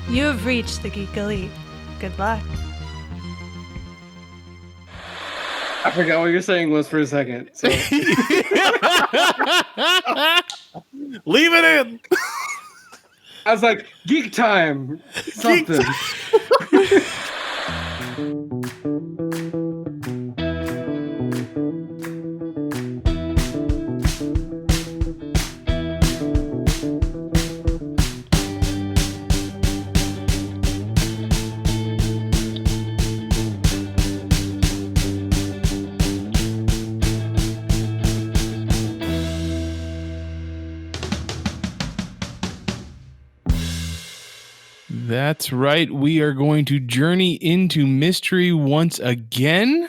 You have reached the Geek Elite. Good luck. I forgot what you're saying was for a second. So. Leave it in. I was like, geek time. Something. That's right. We are going to journey into mystery once again.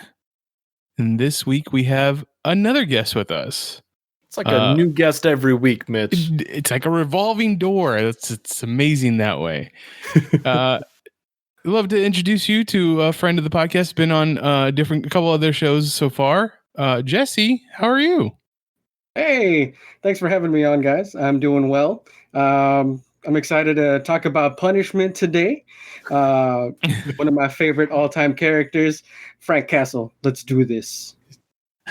And this week we have another guest with us. It's like a new guest every week, Mitch. It's like a revolving door. It's amazing that way. I'd love to introduce you to a friend of the podcast. Been on a couple other shows so far. Jesse, how are you? Hey, thanks for having me on, guys. I'm doing well. I'm excited to talk about Punishment today. One of my favorite all-time characters, Frank Castle. Let's do this.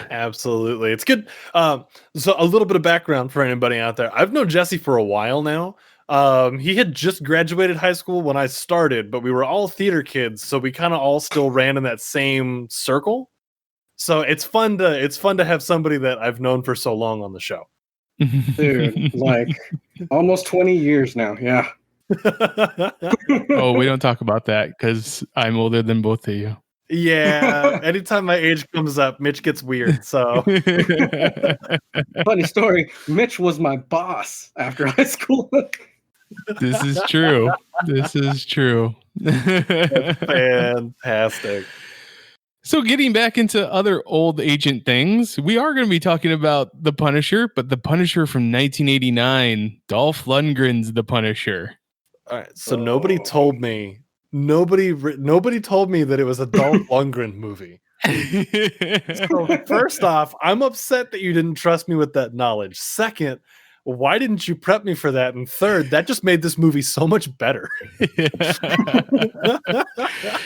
Absolutely. It's good. So a little bit of background for anybody out there. I've known Jesse for a while now. He had just graduated high school when I started, but we were all theater kids, so we kind of all still ran in that same circle. So it's fun to have somebody that I've known for so long on the show. Dude, like almost 20 years now. Yeah. Oh, we don't talk about that because I'm older than both of you. Yeah. Anytime my age comes up, Mitch gets weird. So Funny story. Mitch was my boss after high school. This is true. fantastic. So getting back into other old ancient things, we are going to be talking about The Punisher, but The Punisher from 1989. Dolph Lundgren's The Punisher. All right, so nobody told me that it was a Dolph Lundgren movie. So first off, I'm upset that you didn't trust me with that knowledge. Second, why didn't you prep me for that? And third, that just made this movie so much better.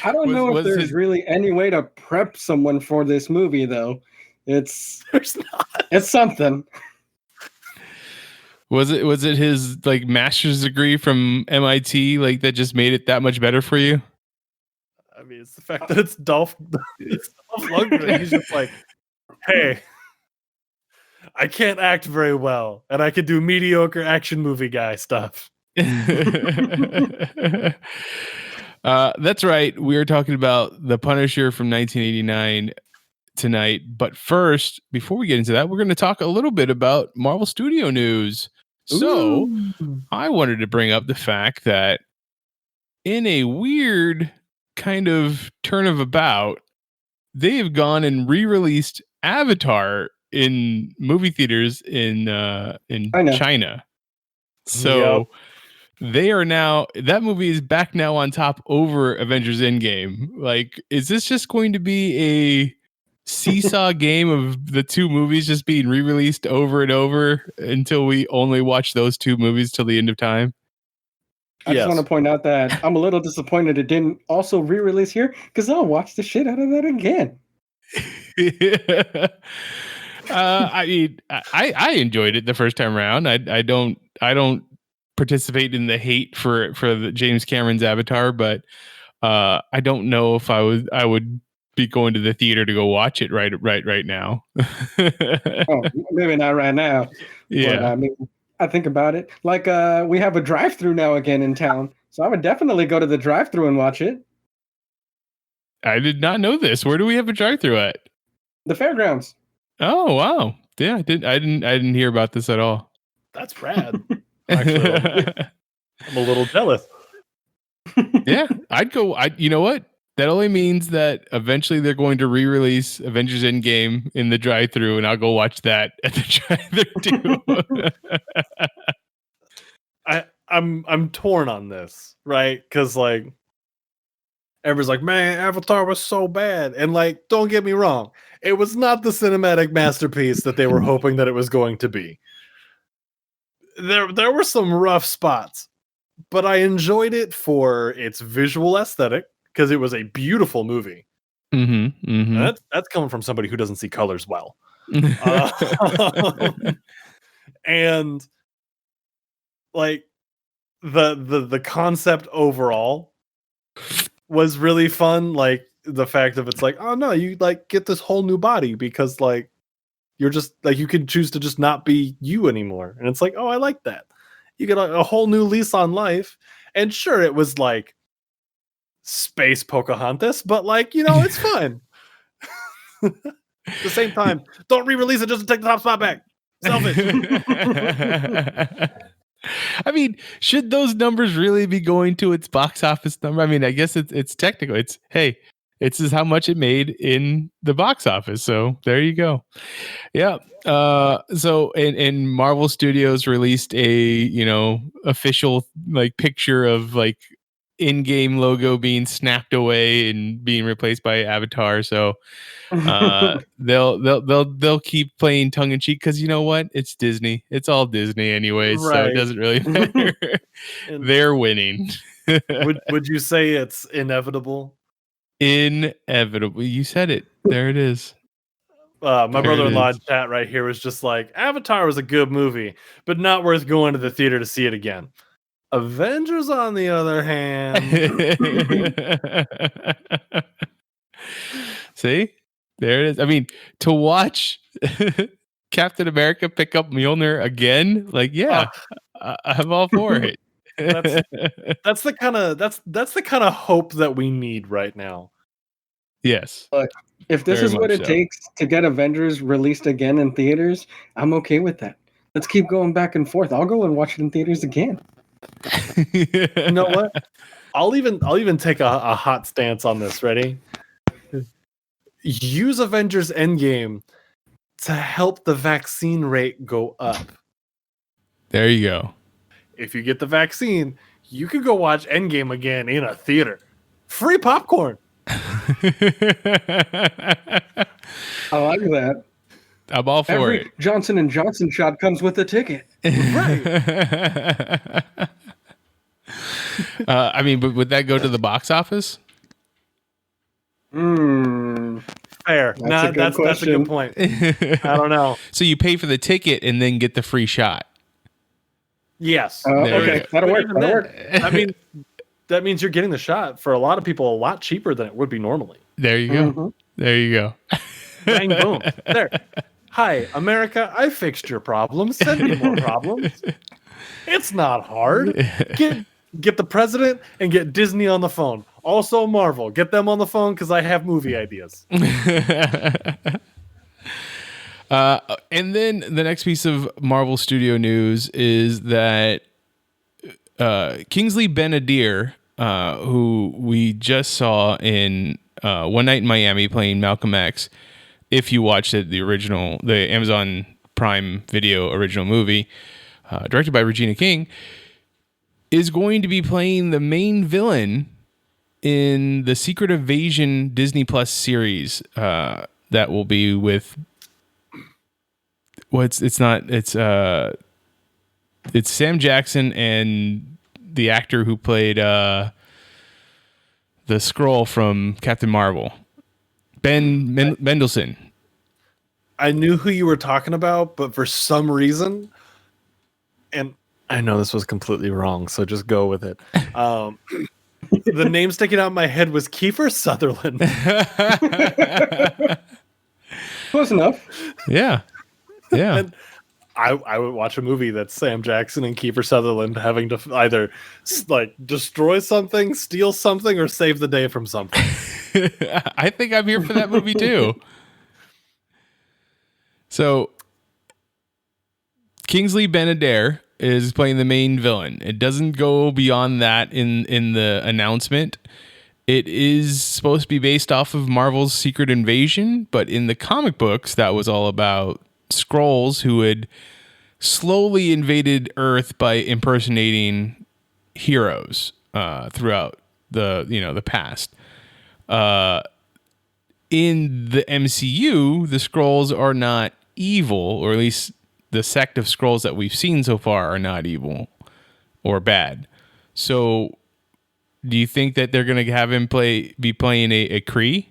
I don't know if there's really any way to prep someone for this movie, though. There's not. It's something. Was it his like master's degree from MIT like that just made it that much better for you? I mean, it's the fact that it's Dolph Lundgren. He's just like, hey, I can't act very well, and I can do mediocre action movie guy stuff. That's right. We are talking about The Punisher from 1989 tonight. But first, before we get into that, we're going to talk a little bit about Marvel Studio news. So I wanted to bring up the fact that in a weird kind of turn of about, they have gone and re-released Avatar in movie theaters in China. So they are now, that movie is back now on top over Avengers Endgame. Like, is this just going to be a seesaw game of the two movies just being re-released over and over until we only watch those two movies till the end of time? I just want to point out that I'm a little disappointed it didn't also re-release here because I'll watch the shit out of that again. I mean, I enjoyed it the first time around. I don't participate in the hate for the James Cameron's Avatar, but I don't know if I would be going to the theater to go watch it right now. Oh, maybe not right now. Yeah, but, I mean, I think about it. Like we have a drive-through now again in town, so I would definitely go to the drive-through and watch it. I did not know this. Where do we have a drive-through at? The fairgrounds. Oh wow! Yeah, I didn't hear about this at all. That's rad. Actually, I'm a little jealous. Yeah, I'd go. You know what? That only means that eventually they're going to re-release Avengers Endgame in the drive-thru, and I'll go watch that at the drive-thru too. I'm torn on this, right? Because like everyone's like, man, Avatar was so bad, and like, don't get me wrong, it was not the cinematic masterpiece that they were hoping that it was going to be. there were some rough spots, but I enjoyed it for its visual aesthetic because it was a beautiful movie. Mm-hmm. Mm-hmm. That's coming from somebody who doesn't see colors well. And like the concept overall was really fun. Like the fact of it's like, oh no, you like get this whole new body because like you're just like you could choose to just not be you anymore. And it's like, oh, I like that. You get a whole new lease on life. And sure, it was like space Pocahontas, but like, you know, it's fun. At the same time, don't re-release it just to take the top spot back. Selfish. I mean, should those numbers really be going to its box office number? I mean, I guess it's technical. It's hey, this is how much it made in the box office. So there you go. Yeah. So and Marvel Studios released a official like picture of like in-game logo being snapped away and being replaced by Avatar. So they'll keep playing tongue in cheek because you know what? It's Disney. It's all Disney anyways, so it doesn't really matter. They're winning. would you say it's inevitable? Inevitable. You said it. There it is. My brother-in-law in chat right here was just like, Avatar was a good movie, but not worth going to the theater to see it again. Avengers, on the other hand. See? There it is. I mean, to watch Captain America pick up Mjolnir again, like, yeah, I'm all for it. That's the kind of hope that we need right now. Yes. Look, if this is what it takes to get Avengers released again in theaters, I'm okay with that. Let's keep going back and forth. I'll go and watch it in theaters again. You know what? I'll even take a hot stance on this. Ready? Use Avengers Endgame to help the vaccine rate go up. There you go. If you get the vaccine, you could go watch Endgame again in a theater. Free popcorn. I like that. I'm all for Every it. Johnson & Johnson shot comes with a ticket. Right. I mean, but would that go to the box office? Fair. That's a good point. I don't know. So you pay for the ticket and then get the free shot. Yes. Okay, that'll work. I mean, that means you're getting the shot for a lot of people a lot cheaper than it would be normally. There you go. Mm-hmm. There you go. Bang, boom. There. Hi, America. I fixed your problems. Send me more problems. It's not hard. Get the president and get Disney on the phone. Also, Marvel. Get them on the phone because I have movie ideas. And then the next piece of Marvel Studio news is that Kingsley Ben-Adir, who we just saw in One Night in Miami playing Malcolm X, if you watched it, the Amazon Prime Video original movie, directed by Regina King, is going to be playing the main villain in the Secret Invasion Disney Plus series that will be with it's Sam Jackson and the actor who played the Skrull from Captain Marvel, Ben Mendelsohn. I knew who you were talking about, but for some reason, and I know this was completely wrong, so just go with it. The name sticking out in my head was Kiefer Sutherland. Close enough. Yeah. Yeah. And I would watch a movie that's Sam Jackson and Kiefer Sutherland having to either like destroy something, steal something, or save the day from something. I think I'm here for that movie too. So Kingsley Ben-Adir is playing the main villain. It doesn't go beyond that in the announcement. It is supposed to be based off of Marvel's Secret Invasion, but in the comic books, that was all about Skrulls who had slowly invaded Earth by impersonating heroes throughout the past. In the MCU, the Skrulls are not evil, or at least the sect of Skrulls that we've seen so far are not evil or bad. So, do you think that they're going to have him be playing a Kree,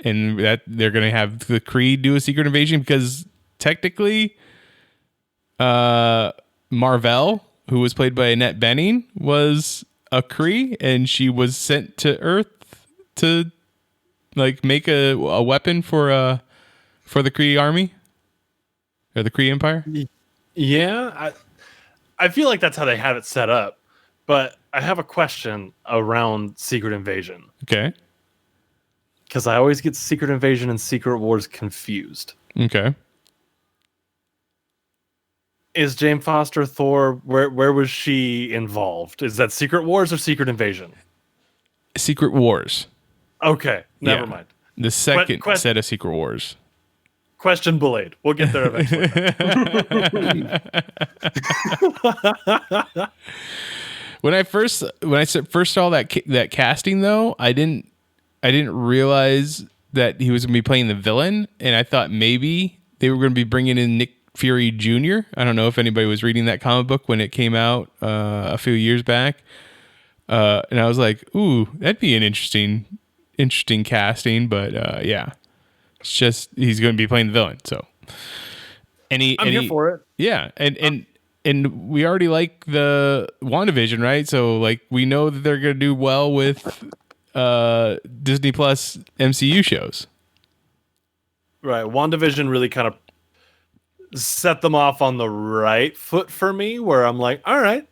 and that they're going to have the Kree do a secret invasion? Because technically, Marvel, who was played by Annette Bening, was a Kree, and she was sent to Earth to like make a weapon for the Kree army or the Kree Empire. Yeah, I feel like that's how they have it set up, but I have a question around Secret Invasion. Okay. Because I always get Secret Invasion and Secret Wars confused. Okay. Is Jane Foster Thor, where was she involved? Is that Secret Wars or Secret Invasion? Secret Wars. Okay, never Yeah. mind. The second set of Secret Wars. Question bullied. We'll get there eventually. When I first saw that casting though, I didn't realize that he was going to be playing the villain, and I thought maybe they were going to be bringing in Nick Fury Jr. I don't know if anybody was reading that comic book when it came out a few years back, and I was like, "Ooh, that'd be an interesting casting." But yeah, it's just he's going to be playing the villain. So, I'm here for it. Yeah, and we already like the WandaVision, right? So like we know that they're going to do well with Disney Plus MCU shows. Right. WandaVision really kind of set them off on the right foot for me, where I'm like, all right,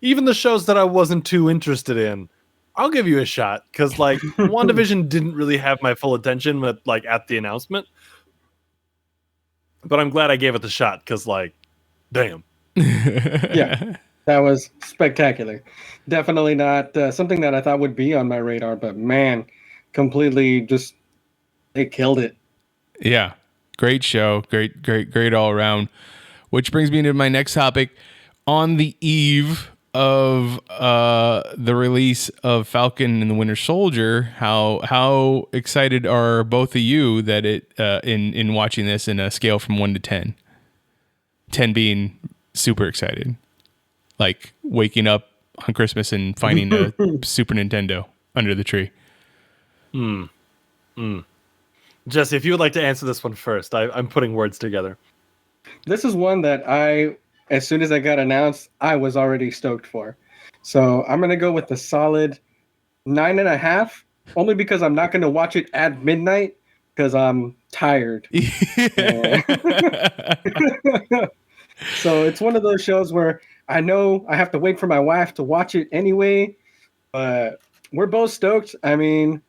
even the shows that I wasn't too interested in, I'll give you a shot. Because like WandaVision didn't really have my full attention at the announcement. But I'm glad I gave it the shot because like, damn. Yeah, that was spectacular. Definitely not something that I thought would be on my radar, but man, completely just they killed it. Yeah, great show, great all around. Which brings me into my next topic. On the eve of the release of Falcon and the Winter Soldier, how excited are both of you that it in watching this in a scale from 1 to 10? 10 being super excited, like waking up on Christmas and finding a Super Nintendo under the tree. Jesse, if you would like to answer this one first, I'm putting words together. This is one that as soon as I got announced, I was already stoked for. So I'm going to go with the solid 9.5, only because I'm not going to watch it at midnight because I'm tired. So it's one of those shows where I know I have to wait for my wife to watch it anyway, but we're both stoked. I mean,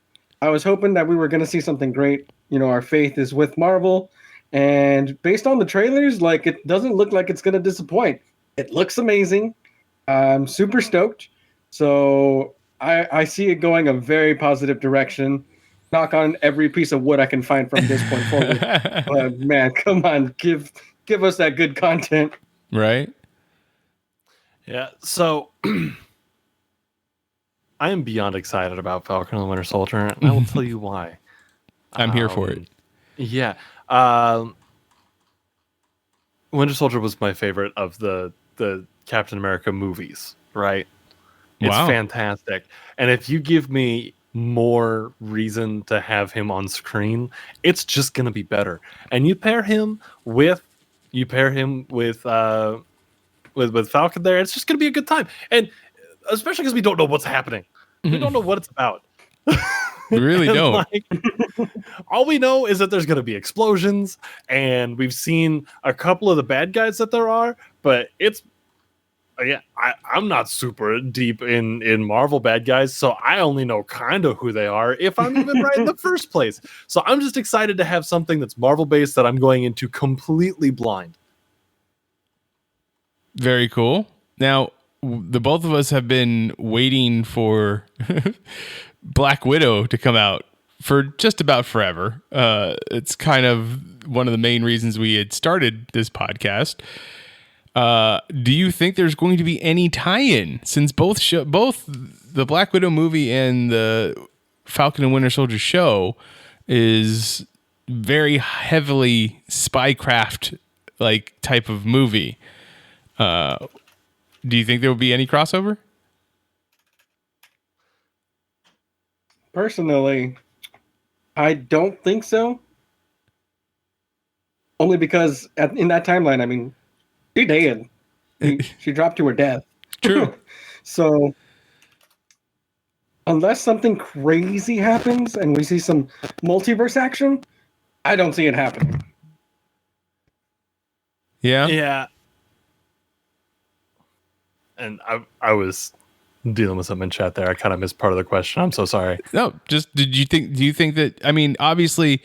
I was hoping that we were going to see something great. You know, our faith is with Marvel, and based on the trailers, like it doesn't look like it's going to disappoint. It looks amazing. I'm super stoked. So I see it going a very positive direction. Knock on every piece of wood I can find from this point forward. But man, come on, give us that good content. Right? Yeah, so I am beyond excited about Falcon and the Winter Soldier, and I will tell you why. I'm here for it. Yeah. Winter Soldier was my favorite of the Captain America movies, right? It's fantastic. And if you give me more reason to have him on screen, it's just going to be better. And you pair him with Falcon there, it's just going to be a good time. And especially because we don't know what's happening. We don't know what it's about. We really don't. Like, all we know is that there's going to be explosions, and we've seen a couple of the bad guys that there are, but I'm not super deep in Marvel bad guys, so I only know kind of who they are, if I'm even right in the first place. So I'm just excited to have something that's Marvel based that I'm going into completely blind. Very cool. Now, the both of us have been waiting for Black Widow to come out for just about forever. It's kind of one of the main reasons we had started this podcast. Do you think there's going to be any tie-in, since both the Black Widow movie and the Falcon and Winter Soldier show is very heavily spycraft like type of movie. Do you think there will be any crossover? Personally, I don't think so. Only because in that timeline, I mean, she dead. She dropped to her death. True. So unless something crazy happens and we see some multiverse action, I don't see it happening. Yeah. Yeah. And I was dealing with something in chat there. I kind of missed part of the question. I'm so sorry. No, just do you think that, I mean, obviously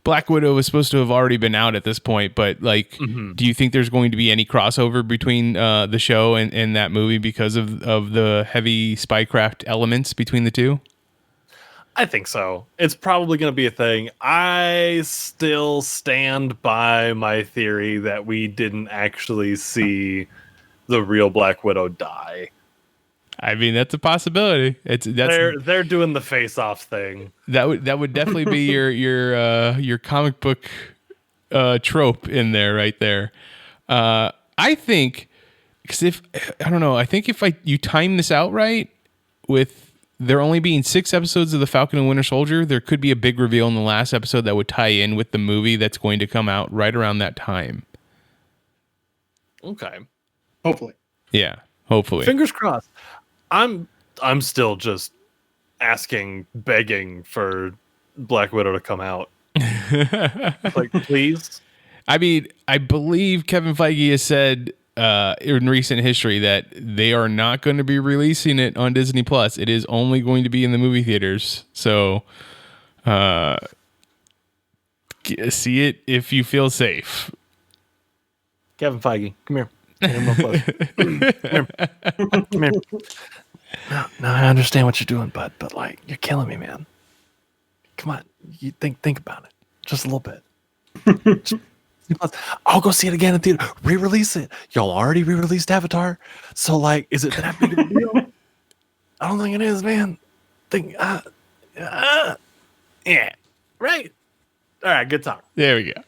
Black Widow was supposed to have already been out at this point, but like, do you think there's going to be any crossover between the show and that movie because of the heavy spycraft elements between the two? I think so. It's probably going to be a thing. I still stand by my theory that we didn't actually see the real Black Widow die. I mean, that's a possibility. They're doing the face-off thing. That would definitely be your comic book trope in there, right there. I think, because I think if you time this out right, with there only being 6 episodes of The Falcon and Winter Soldier, there could be a big reveal in the last episode that would tie in with the movie that's going to come out right around that time. Okay. Hopefully. Yeah, hopefully. Fingers crossed. I'm still just begging for Black Widow to come out. Like, please. I mean, I believe Kevin Feige has said in recent history that they are not going to be releasing it on Disney Plus. It is only going to be in the movie theaters. So, see it if you feel safe. Kevin Feige, come here. Come here. No, I understand what you're doing, but like, you're killing me, man. Come on, you think about it just a little bit. I'll go see it again in theater. Re-release it. Y'all already re-released Avatar, so like, is it that big of a deal? I don't think it is, man. Yeah, right. All right, good talk. There we go.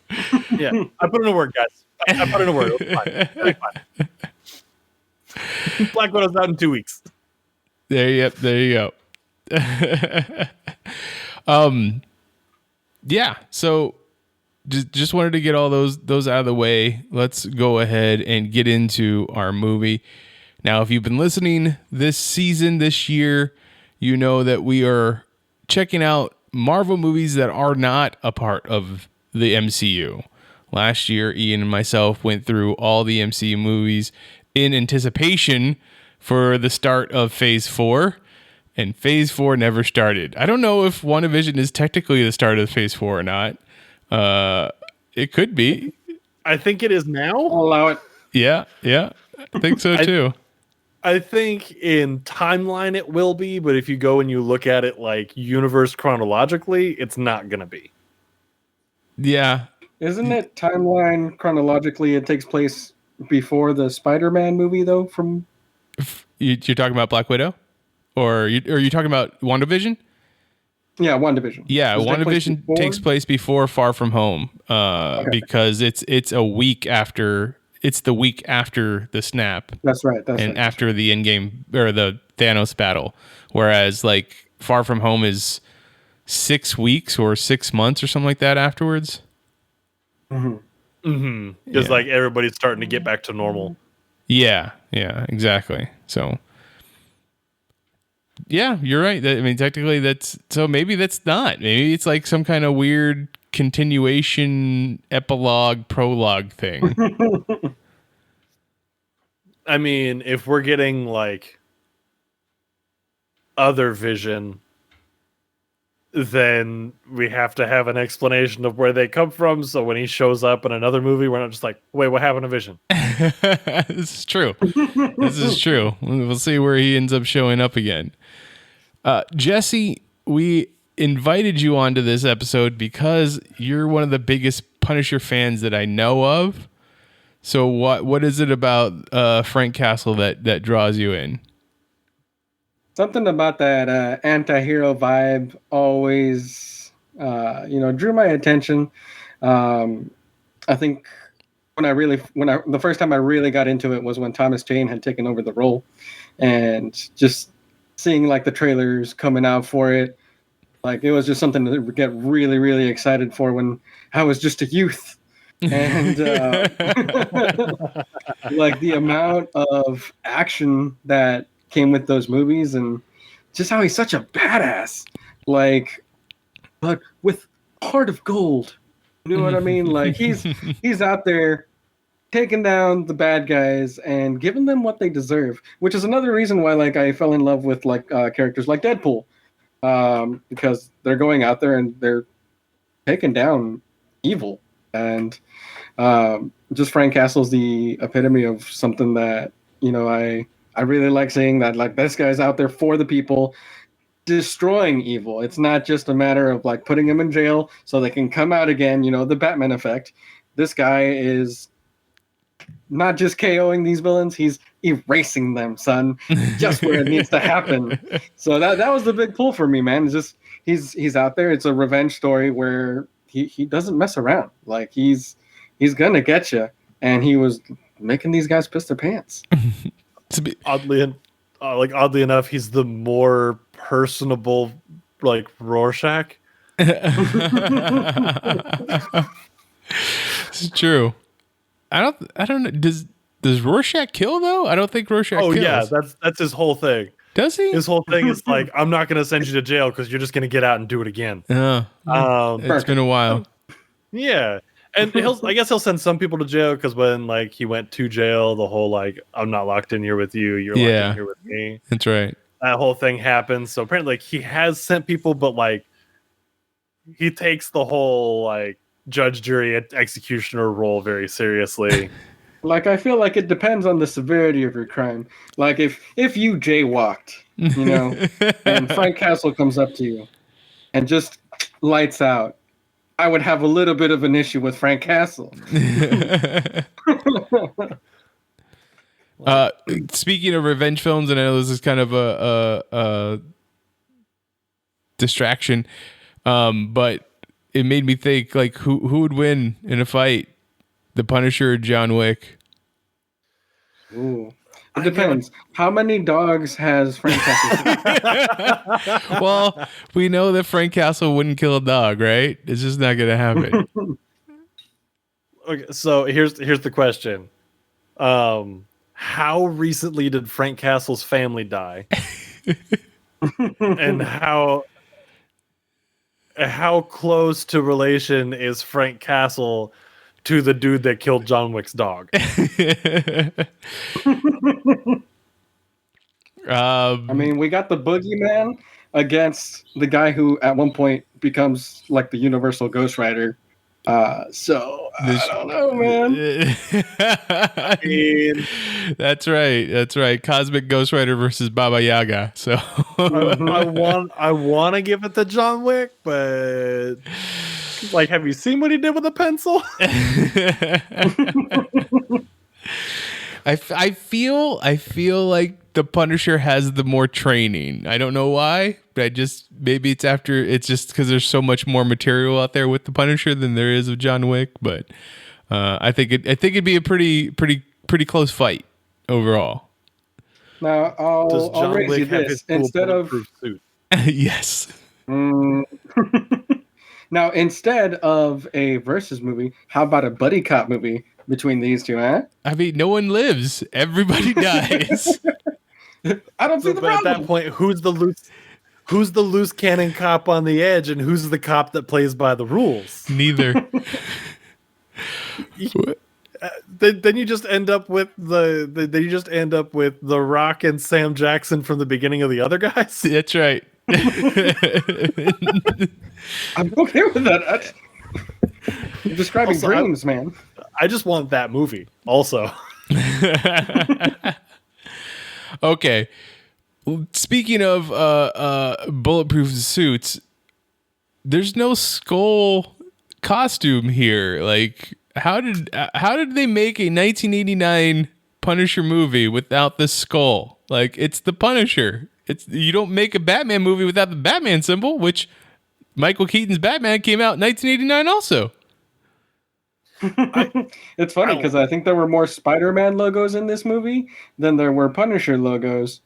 Yeah, I put in a word, guys. I put in a word. It'll be fine. Black Widow's out in 2 weeks. There you go. Yeah. So just wanted to get all those out of the way. Let's go ahead and get into our movie. Now, if you've been listening this season, this year, you know that we are checking out Marvel movies that are not a part of the MCU. Last year, Ian and myself went through all the MCU movies in anticipation for the start of Phase 4, and Phase 4 never started. I don't know if WandaVision is technically the start of Phase 4 or not. It could be. I think it is now. I'll allow it. Yeah, I think so too. I think in timeline it will be, but if you go and you look at it like universe chronologically, it's not going to be. Yeah. Isn't it timeline chronologically? It takes place before the Spider-Man movie, though. From you're talking about Black Widow, or are you talking about WandaVision? Yeah, WandaVision. Yeah, WandaVision takes place before Far From Home, because it's a week after. It's the week after the snap. That's right. After the Endgame or the Thanos battle, whereas like Far From Home is 6 weeks or 6 months or something like that afterwards. Just like everybody's starting to get back to normal. Yeah, exactly. So, yeah, you're right. I mean, technically, maybe that's not. Maybe it's like some kind of weird continuation, epilogue, prologue thing. I mean, if we're getting like other Vision, then we have to have an explanation of where they come from. So when he shows up in another movie, we're not just like, wait, what happened to Vision? This is true. We'll see where he ends up showing up again. Jesse, we invited you onto this episode because you're one of the biggest Punisher fans that I know of. So what is it about Frank Castle that draws you in? Something about that anti-hero vibe always, drew my attention. I think the first time I really got into it was when Thomas Jane had taken over the role, and just seeing like the trailers coming out for it, like it was just something to get really, really excited for when I was just a youth. And like the amount of action that came with those movies, and just how he's such a badass, like, but with heart of gold. You know what I mean? Like he's out there taking down the bad guys and giving them what they deserve, which is another reason why like I fell in love with like characters like Deadpool, because they're going out there and they're taking down evil. And just Frank Castle's the epitome of something that, you know, I really like seeing, that like this guy's out there for the people, destroying evil. It's not just a matter of like putting him in jail so they can come out again, you know, the Batman effect. This guy is not just KOing these villains, he's erasing them, son, just where it needs to happen. So that was the big pull for me, man. It's just he's out there. It's a revenge story where he doesn't mess around. Like he's gonna get you, and he was making these guys piss their pants. Oddly enough, he's the more personable, like, Rorschach. It's true. I don't know. Does Rorschach kill though? I don't think Rorschach kills. Yeah, that's his whole thing. Does he? His whole thing is like, I'm not going to send you to jail because you're just going to get out and do it again. It's been a while. Yeah. And I guess he'll send some people to jail because when like he went to jail, the whole like, I'm not locked in here with you, you're locked in here with me. That's right. That whole thing happens. So apparently like, he has sent people, but like he takes the whole like judge, jury, executioner role very seriously. Like, I feel like it depends on the severity of your crime. Like, if you jaywalked, you know, and Frank Castle comes up to you and just lights out, I would have a little bit of an issue with Frank Castle. Speaking of revenge films, and I know this is kind of a distraction, but it made me think, like, who would win in a fight? The Punisher or John Wick? Ooh. It depends. How many dogs has Frank Castle? Well, we know that Frank Castle wouldn't kill a dog, right? It's just not going to happen. Okay, so here's the question. How recently did Frank Castle's family die? And how close to relation is Frank Castle to the dude that killed John Wick's dog? I mean, we got the boogeyman against the guy who at one point becomes like the Universal Ghost Rider. So I don't know, man. I mean, That's right. Cosmic Ghost Rider versus Baba Yaga. So I want to give it to John Wick, but like, have you seen what he did with a pencil? I feel like the Punisher has the more training. I don't know why, but maybe it's just because there's so much more material out there with the Punisher than there is of John Wick. But I think it'd be a pretty close fight overall. Now I'll raise you this instead of suit. Yes. Now, instead of a versus movie, how about a buddy cop movie between these two, huh? I mean, no one lives. Everybody dies. I don't see the problem. At that point, who's the loose cannon cop on the edge, and who's the cop that plays by the rules? Neither. Then you just end up with the Rock and Sam Jackson from the beginning of The Other Guys. That's right. I'm okay with that. You're describing Also, dreams, man. I just want that movie also. Okay. Speaking of bulletproof suits, there's no skull costume here. Like, how did they make a 1989 Punisher movie without the skull? Like, it's the Punisher. You don't make a Batman movie without the Batman symbol, which Michael Keaton's Batman came out in 1989 also. It's funny because I think there were more Spider-Man logos in this movie than there were Punisher logos.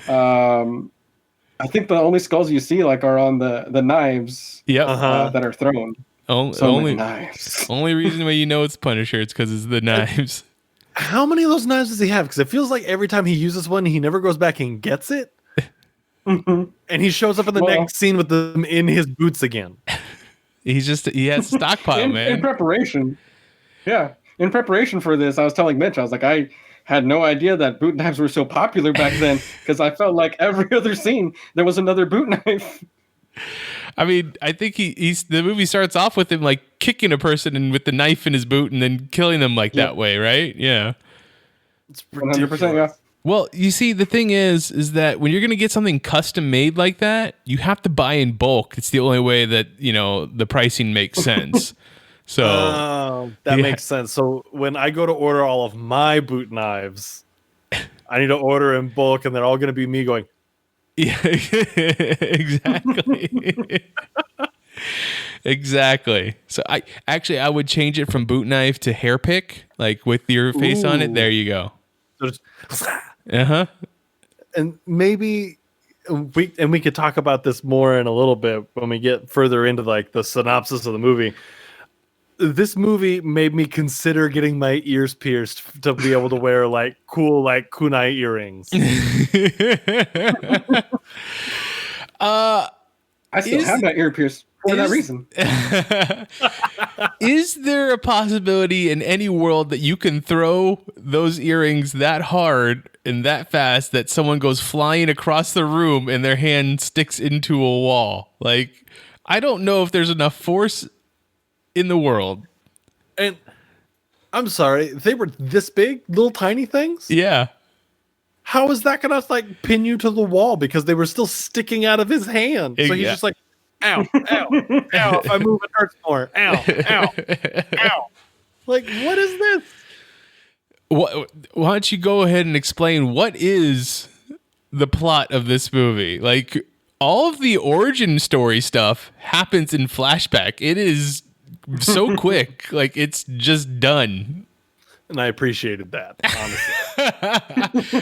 I think the only skulls you see like are on the knives that are thrown. Only knives. Only reason why you know it's Punisher it's because it's the knives. How many of those knives does he have? Because it feels like every time he uses one, he never goes back and gets it. And he shows up in the next scene with them in his boots again. He has stockpile, man. In preparation. Yeah. In preparation for this, I was telling Mitch, I was like, I had no idea that boot knives were so popular back then because I felt like every other scene there was another boot knife. I mean, I think the movie starts off with him like kicking a person and with the knife in his boot and then killing them like that way, right? Yeah. It's 100%, yeah. Well, you see, the thing is that when you're going to get something custom made like that, you have to buy in bulk. It's the only way that, the pricing makes sense. So that makes sense. So when I go to order all of my boot knives, I need to order in bulk and they're all going to be me going, yeah, exactly. Exactly. So I would change it from boot knife to hair pick, like with your face on it. There you go. And maybe we could talk about this more in a little bit when we get further into like the synopsis of the movie. This movie made me consider getting my ears pierced to be able to wear like cool like kunai earrings. I still have that ear pierced for that reason. Is there a possibility in any world that you can throw those earrings that hard and that fast that someone goes flying across the room and their hand sticks into a wall? Like, I don't know if there's enough force in the world. And I'm sorry, they were this big, little tiny things? Yeah. How is that gonna like pin you to the wall? Because they were still sticking out of his hand. So he's just like, ow, ow, ow. If I move, it hurts more. Ow, ow, ow. Like, what is this? Why don't you go ahead and explain what is the plot of this movie? Like, all of the origin story stuff happens in flashback. It is so quick. Like, it's just done. And I appreciated that, honestly.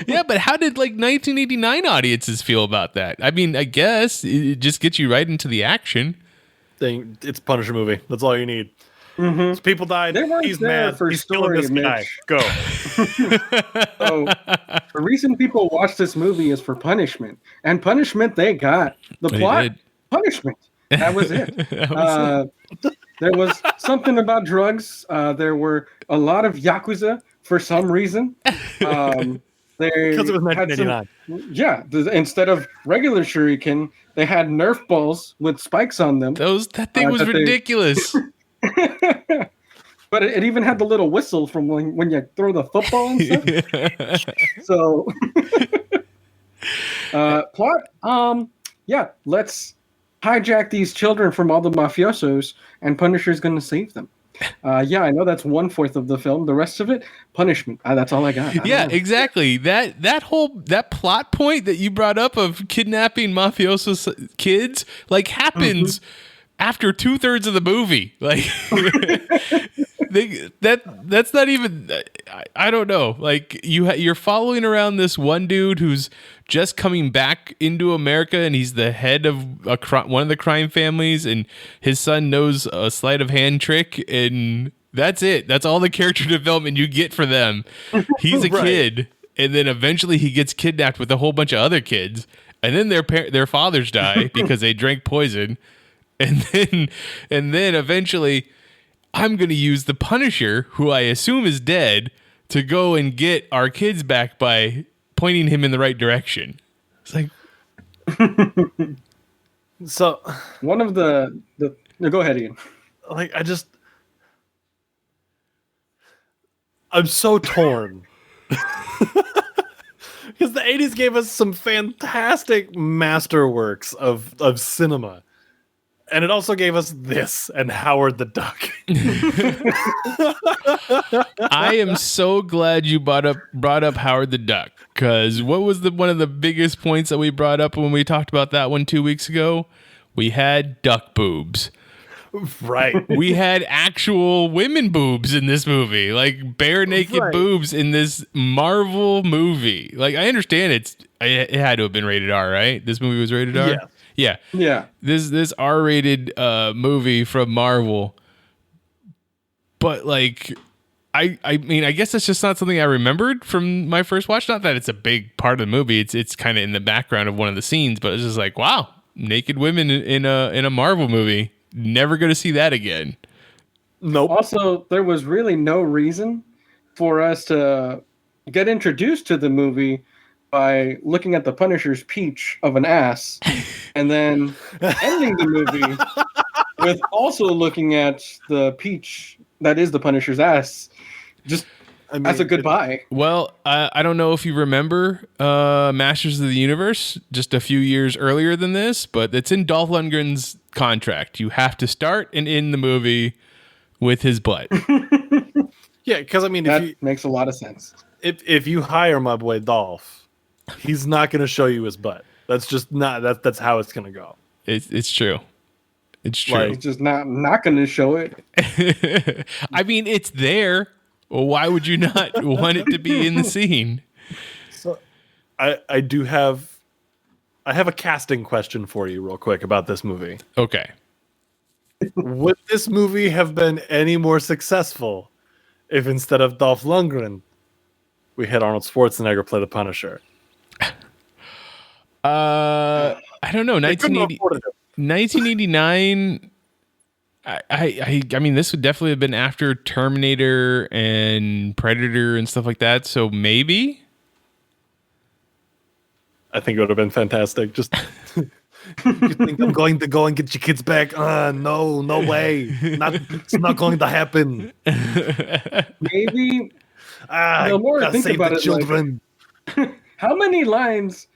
Yeah, but how did like 1989 audiences feel about that? I mean, I guess it just gets you right into the action. It's a Punisher movie. That's all you need. Mm-hmm. So people died. He's mad. He's story, killing this guy. Go. So the reason people watch this movie is for punishment, and punishment they got. The plot, punishment. That was it. There was something about drugs. There were a lot of Yakuza for some reason. Because it was 1989. Instead of regular shuriken, they had Nerf balls with spikes on them. That thing was ridiculous. But it even had the little whistle from when you throw the football and stuff. So, plot. Let's hijack these children from all the mafiosos, and Punisher's going to save them. I know that's 1/4 of the film. The rest of it, punishment. That's all I got. Exactly. That plot point that you brought up of kidnapping mafioso kids like happens after 2/3 of the movie. Like that's not even. I don't know. Like you're following around this one dude who's just coming back into America, and he's the head of one of the crime families, and his son knows a sleight of hand trick, and that's it. That's all the character development you get for them. He's a kid, and then eventually he gets kidnapped with a whole bunch of other kids, and then their fathers die because they drank poison, and then eventually I'm going to use the Punisher, who I assume is dead, to go and get our kids back by pointing him in the right direction. It's like, so one of the no, go ahead, Ian. Like I'm so torn because the 80s gave us some fantastic masterworks of cinema. And it also gave us this and Howard the Duck. I am so glad you brought up Howard the Duck, because what was one of the biggest points that we brought up when we talked about that one 2 weeks ago? We had duck boobs. Right. We had actual women boobs in this movie, like bare naked Right. boobs in this Marvel movie. Like, I understand it had to have been rated R, right? This movie was rated R. Yeah. Yeah. Yeah. This R-rated movie from Marvel, but like, I mean, I guess that's just not something I remembered from my first watch. Not that it's a big part of the movie. It's kind of in the background of one of the scenes, but it's just like, wow, naked women in a Marvel movie. Never going to see that again. Nope. Also, there was really no reason for us to get introduced to the movie by looking at the Punisher's peach of an ass and then ending the movie with also looking at the peach that is the Punisher's ass. Just as a goodbye. Well, I don't know if you remember Masters of the Universe just a few years earlier than this, but it's in Dolph Lundgren's contract. You have to start and end the movie with his butt. Yeah, because I mean, That makes a lot of sense. if you hire my boy Dolph, he's not going to show you his butt. That's just not that's how it's going to go. It's true. It's true. Like- It's just not going to show it. I mean, it's there. Well, why would you not want it to be in the scene? So, I have a casting question for you, real quick, about this movie. Okay. Would this movie have been any more successful if instead of Dolph Lundgren, we had Arnold Schwarzenegger play the Punisher? I don't know. They couldn't 1980, afford it. 1989. I mean, this would definitely have been after Terminator and Predator and stuff like that. So maybe. I think it would have been fantastic. Just you think I'm going to go and get your kids back? No way. It's not going to happen. Maybe. The more I think save about the it, children. How many lines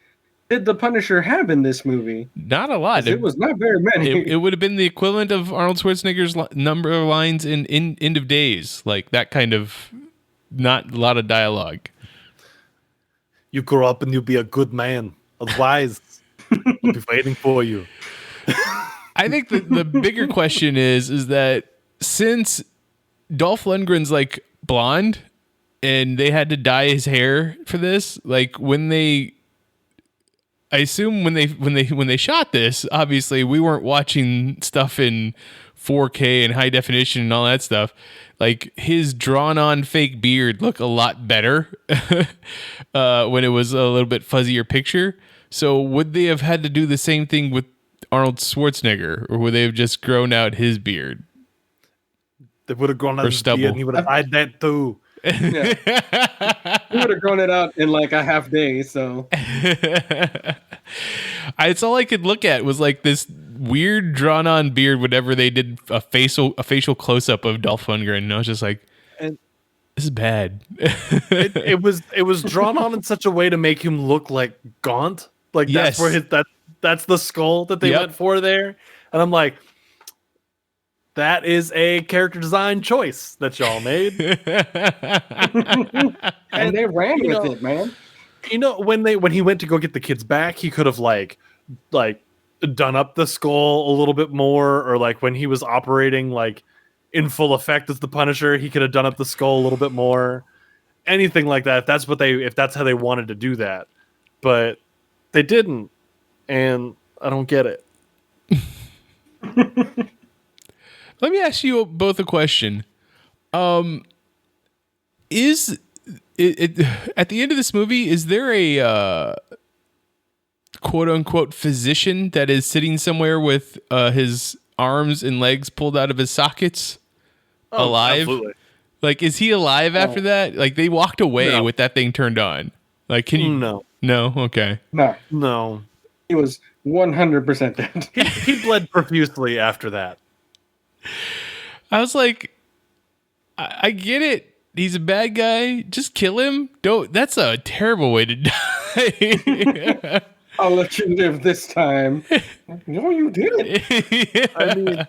did the Punisher have in this movie? Not a lot. It was not very many. It would have been the equivalent of Arnold Schwarzenegger's number of lines in End of Days, like that kind of, not a lot of dialogue. You grow up and you'll be a good man. Otherwise, I'll be waiting for you. I think the bigger question is that since Dolph Lundgren's like blonde and they had to dye his hair for this, like I assume when they shot this, obviously we weren't watching stuff in 4K and high definition and all that stuff. Like, his drawn-on fake beard looked a lot better when it was a little bit fuzzier picture. So would they have had to do the same thing with Arnold Schwarzenegger, or would they have just grown out his beard? They would have grown out Or his stubble. beard and he would have dyed that too. Yeah. He would have grown it out in like a half day. So It's all I could look at was like this weird drawn-on beard whenever they did a facial close-up of Dolph Lundgren, and I was just like, And this is bad. it was drawn on in such a way to make him look like gaunt. Like Yes. that's where that's the skull that they Yep. went for there. And I'm like, that is a character design choice that y'all made. and they ran you with know- it, man. You know, when he went to go get the kids back, he could have like done up the skull a little bit more, or like when he was operating like in full effect as the Punisher, he could have done up the skull a little bit more. Anything like that, if that's how they wanted to do that. But they didn't, and I don't get it. Let me ask you both a question. Is it at the end of this movie, is there a quote unquote physician that is sitting somewhere with his arms and legs pulled out of his sockets, alive? Absolutely. Like, is he alive after that? Like, they walked away No. with that thing turned on. Like, can you? No. No? Okay. No. He was 100% dead. He bled profusely after that. I was like, I get it. He's a bad guy. Just kill him. Don't. That's a terrible way to die. I'll let you live this time. No, you didn't. I mean,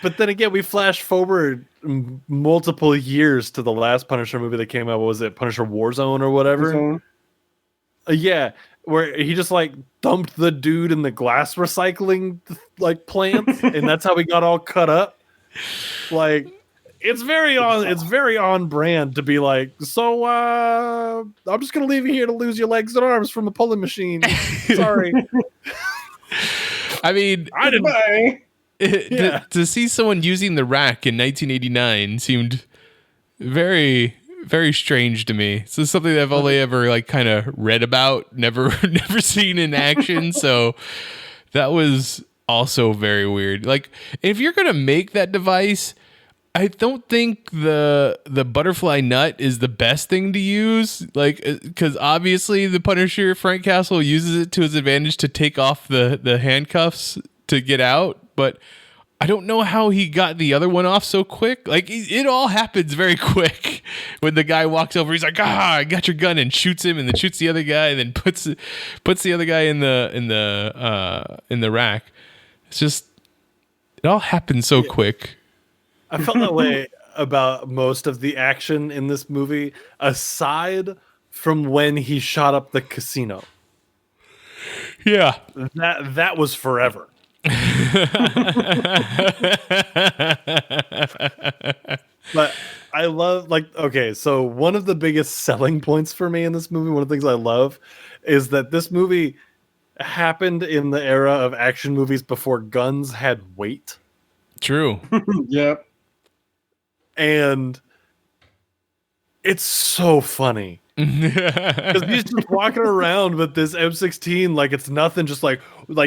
but then again, we flash forward multiple years to the last Punisher movie that came out. What was it, Punisher Warzone or whatever? Yeah, where he just like dumped the dude in the glass recycling like plants, and that's how he got all cut up. Like, it's very on brand to be like, so I'm just gonna leave you here to lose your legs and arms from a pulling machine. Sorry. I mean, I didn't. to see someone using the rack in 1989 seemed very, very strange to me. So it's something that I've only ever like kind of read about, never seen in action. So that was also very weird. Like, if you're gonna make that device, I don't think the butterfly nut is the best thing to use. Like, because obviously the Punisher, Frank Castle, uses it to his advantage to take off the handcuffs to get out, but I don't know how he got the other one off so quick. Like, it all happens very quick. When the guy walks over, he's like, I got your gun, and shoots him, and then shoots the other guy, and then puts the other guy in the rack. It's just, it all happens so quick. I felt that way about most of the action in this movie, aside from when he shot up the casino. Yeah. That was forever. But I love, like, okay, so one of the biggest selling points for me in this movie, one of the things I love, is that this movie happened in the era of action movies before guns had weight. True. Yep. And it's so funny because he's just walking around with this M16 like it's nothing, just like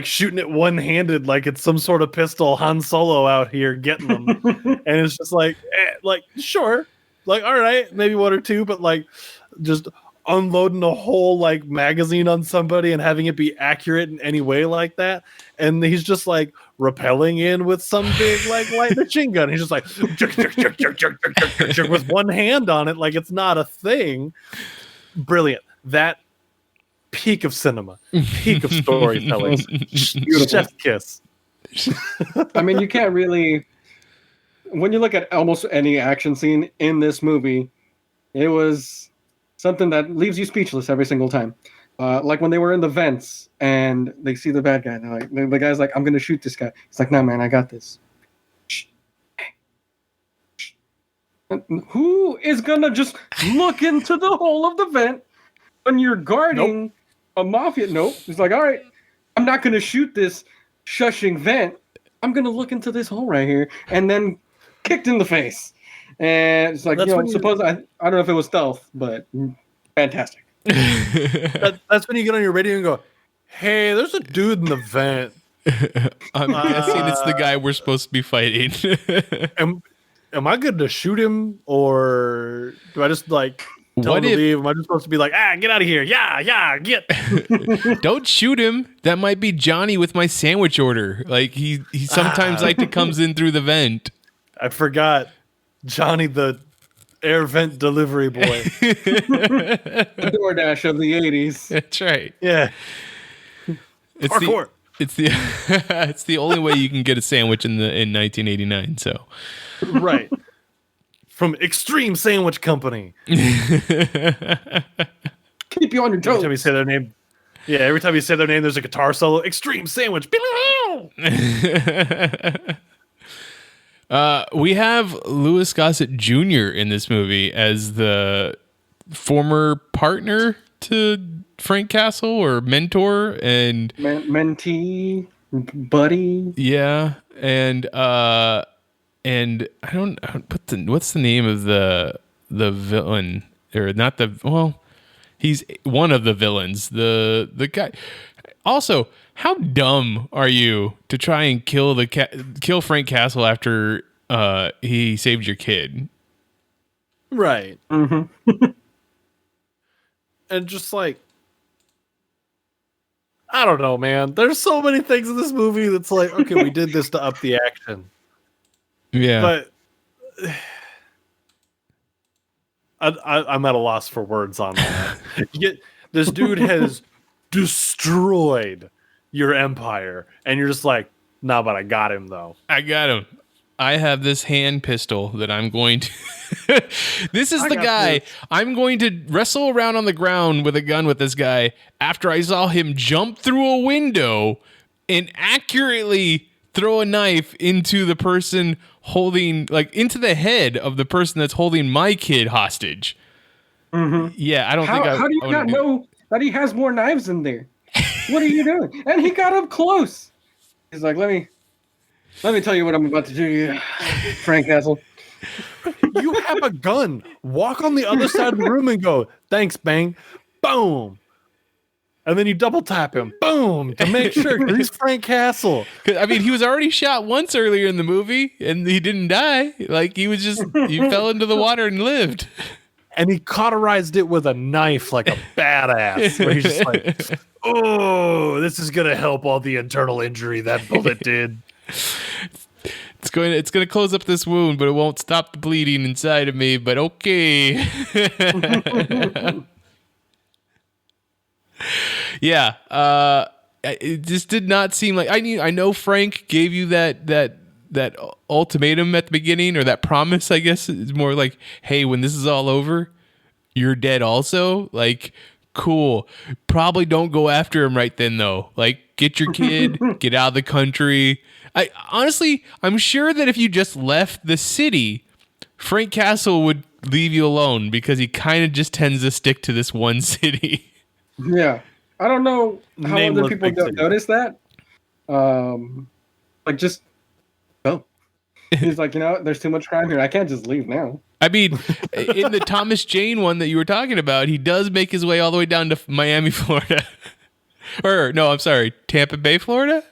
shooting it one-handed like it's some sort of pistol. Han Solo out here getting them. And it's just like sure, like, all right, maybe one or two, but like just unloading a whole like magazine on somebody and having it be accurate in any way like that. And he's just like rappelling in with some big like light machine gun. He's just like with one hand on it, like it's not a thing. Brilliant. That peak of cinema, peak of storytelling. Chef's kiss. I mean, you can't really, when you look at almost any action scene in this movie, it was something that leaves you speechless every single time. Like when they were in the vents and they see the bad guy, and they're like, the guy's like, I'm gonna shoot this guy. It's like, no, man, I got this. Who is gonna just look into the hole of the vent when you're guarding a mafia? Nope. It's like, all right, I'm not gonna shoot this shushing vent. I'm gonna look into this hole right here, and then kicked in the face. And it's like, I don't know if it was stealth, but fantastic. That's when you get on your radio and go, hey, there's a dude in the vent. I'm guessing it's the guy we're supposed to be fighting. Am I good to shoot him, or do I just like tell him to leave? Am I just supposed to be like, get out of here? Yeah, get. Don't shoot him. That might be Johnny with my sandwich order. Like he sometimes like to comes in through the vent. I forgot Johnny, the air vent delivery boy. The DoorDash of the 80s. That's right. Yeah. It's Parkour. It's the only way you can get a sandwich in 1989. So, right. From Extreme Sandwich Company. Keep you on your toes. Every time you say their name, every time you say their name, there's a guitar solo. Extreme Sandwich. We have Louis Gossett Jr. in this movie as the former partner to Frank Castle, or mentor and mentee, buddy. Yeah, and I don't what's the name of the villain, or not the, well, he's one of the villains. The guy. Also, how dumb are you to try and kill Frank Castle after he saved your kid? Right. Mm-hmm. And just like, I don't know, man. There's so many things in this movie that's like, okay, we did this to up the action. Yeah. But I'm at a loss for words on that. This dude has destroyed your empire, and you're just like, nah, but I got him, though. I got him. I have this hand pistol that I'm going to. This is the got guy. this. I'm going to wrestle around on the ground with a gun with this guy after I saw him jump through a window and accurately throw a knife into the person holding, like, into the head of the person that's holding my kid hostage. Yeah, I don't think I. How do you not know that he has more knives in there? What are you doing? And he got up close. He's like, let me tell you what I'm about to do to you, Frank Castle. You have a gun. Walk on the other side of the room and go, thanks, bang, boom. And then you double tap him, boom, to make sure 'cause he's Frank Castle. I mean, he was already shot once earlier in the movie, and he didn't die. Like, he fell into the water and lived. And he cauterized it with a knife like a badass. Where he's just like, oh, this is going to help all the internal injury that bullet did. It's going to close up this wound, but it won't stop the bleeding inside of me. But okay. Yeah. It just did not seem like I know Frank gave you that ultimatum at the beginning, or that promise. I guess it's more like, hey, when this is all over, you're dead. Also, like, cool. Probably don't go after him right then, though. Like, get your kid, get out of the country. I'm sure that if you just left the city, Frank Castle would leave you alone because he kind of just tends to stick to this one city. Yeah. I don't know how Nameless other people big don't city. notice that. Like, just go. He's like, there's too much crime here. I can't just leave now. I mean, in the Thomas Jane one that you were talking about, he does make his way all the way down to Miami, Florida. Or, no, I'm sorry, Tampa Bay, Florida?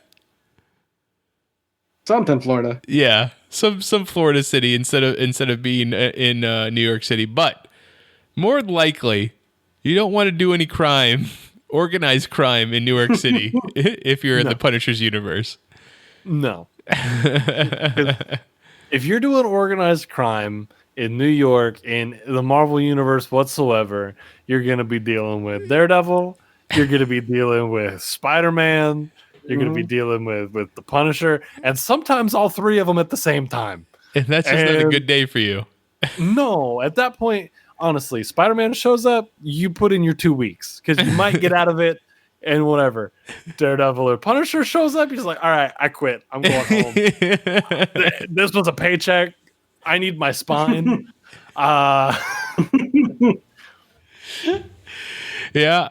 Something, Florida. Yeah, some Florida city instead of being in New York City. But more likely, you don't want to do any crime, organized crime in New York City if you're in the Punisher's universe. No. If you're doing organized crime in New York, in the Marvel universe whatsoever, you're going to be dealing with Daredevil. You're going to be dealing with Spider-Man. You're going to be dealing with the Punisher. And sometimes all three of them at the same time. And that's just not a good day for you. No, at that point, honestly, Spider-Man shows up, you put in your 2 weeks because you might get out of it and whatever. Daredevil or Punisher shows up, you're just like, all right, I quit. I'm going home. This was a paycheck. I need my spine. Yeah.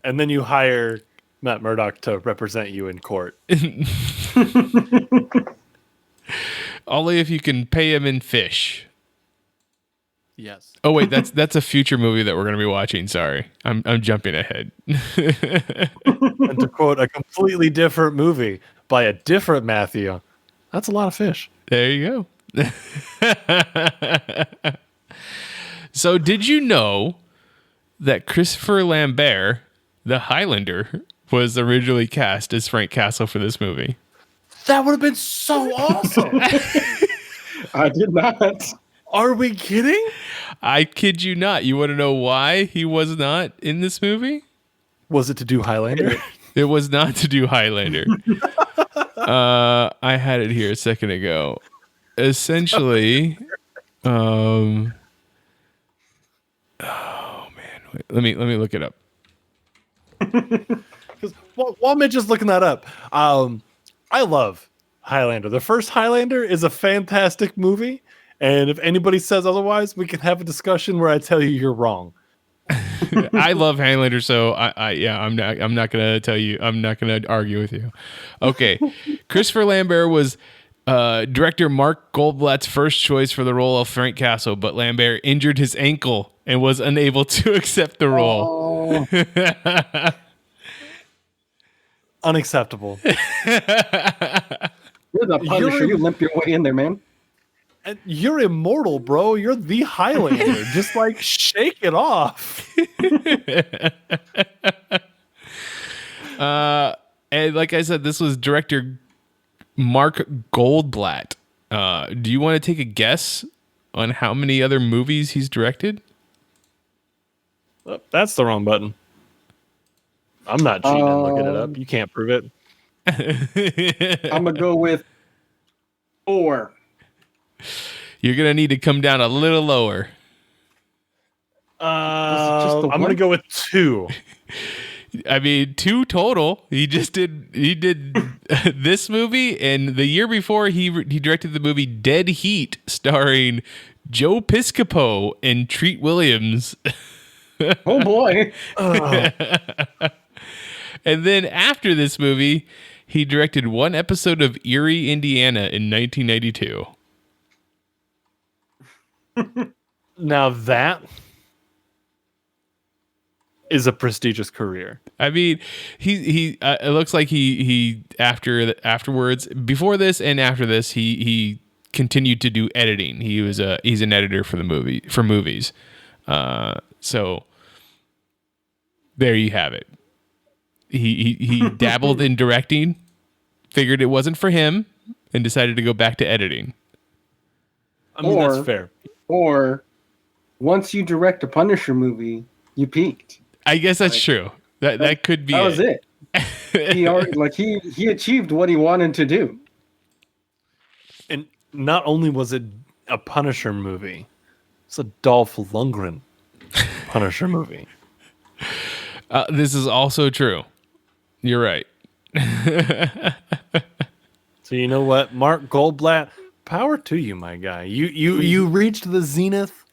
And then you hire Matt Murdock to represent you in court. Only if you can pay him in fish. Yes. Oh wait, that's a future movie that we're going to be watching. Sorry, I'm jumping ahead. And to quote a completely different movie by a different Matthew, that's a lot of fish. There you go. So, did you know that Christopher Lambert, the Highlander, was originally cast as Frank Castle for this movie? That would have been so awesome. I did not. Are we kidding? I kid you not. You want to know why he was not in this movie? Was it to do Highlander? It was not to do Highlander. I had it here a second ago. Essentially, oh man, wait, let me look it up. Because while Mitch is looking that up, I love Highlander. The first Highlander is a fantastic movie, and if anybody says otherwise, we can have a discussion where I tell you you're wrong. I love Highlander, so I'm not gonna tell you. I'm not gonna argue with you. Okay, Christopher Lambert was director Mark Goldblatt's first choice for the role of Frank Castle, but Lambert injured his ankle and was unable to accept the role. Oh. Unacceptable. You're the Punisher. You limp your way in there, man. And you're immortal, bro. You're the Highlander. Just like shake it off. And like I said, this was director Mark Goldblatt. Do you want to take a guess on how many other movies he's directed? Oh, that's the wrong button. I'm not cheating and looking it up. You can't prove it. I'm going to go with 4. You're gonna need to come down a little lower. just the I'm gonna one? go with 2. I mean, 2 total. He did this movie, and the year before he directed the movie Dead Heat, starring Joe Piscopo and Treat Williams. Oh boy. And then after this movie, he directed one episode of Erie, Indiana in 1992. Now that is a prestigious career. I mean, he it looks like he afterwards, before this and after this, he continued to do editing. He's an editor for movies. So there you have it. He dabbled in directing, figured it wasn't for him, and decided to go back to editing. I mean, that's fair. Or once you direct a Punisher movie, you peaked. I guess that's true. That could be. That was it. He achieved what he wanted to do. And not only was it a Punisher movie, it's a Dolph Lundgren Punisher movie. This is also true. You're right. So you know what, Mark Goldblatt, power to you, my guy. You reached the zenith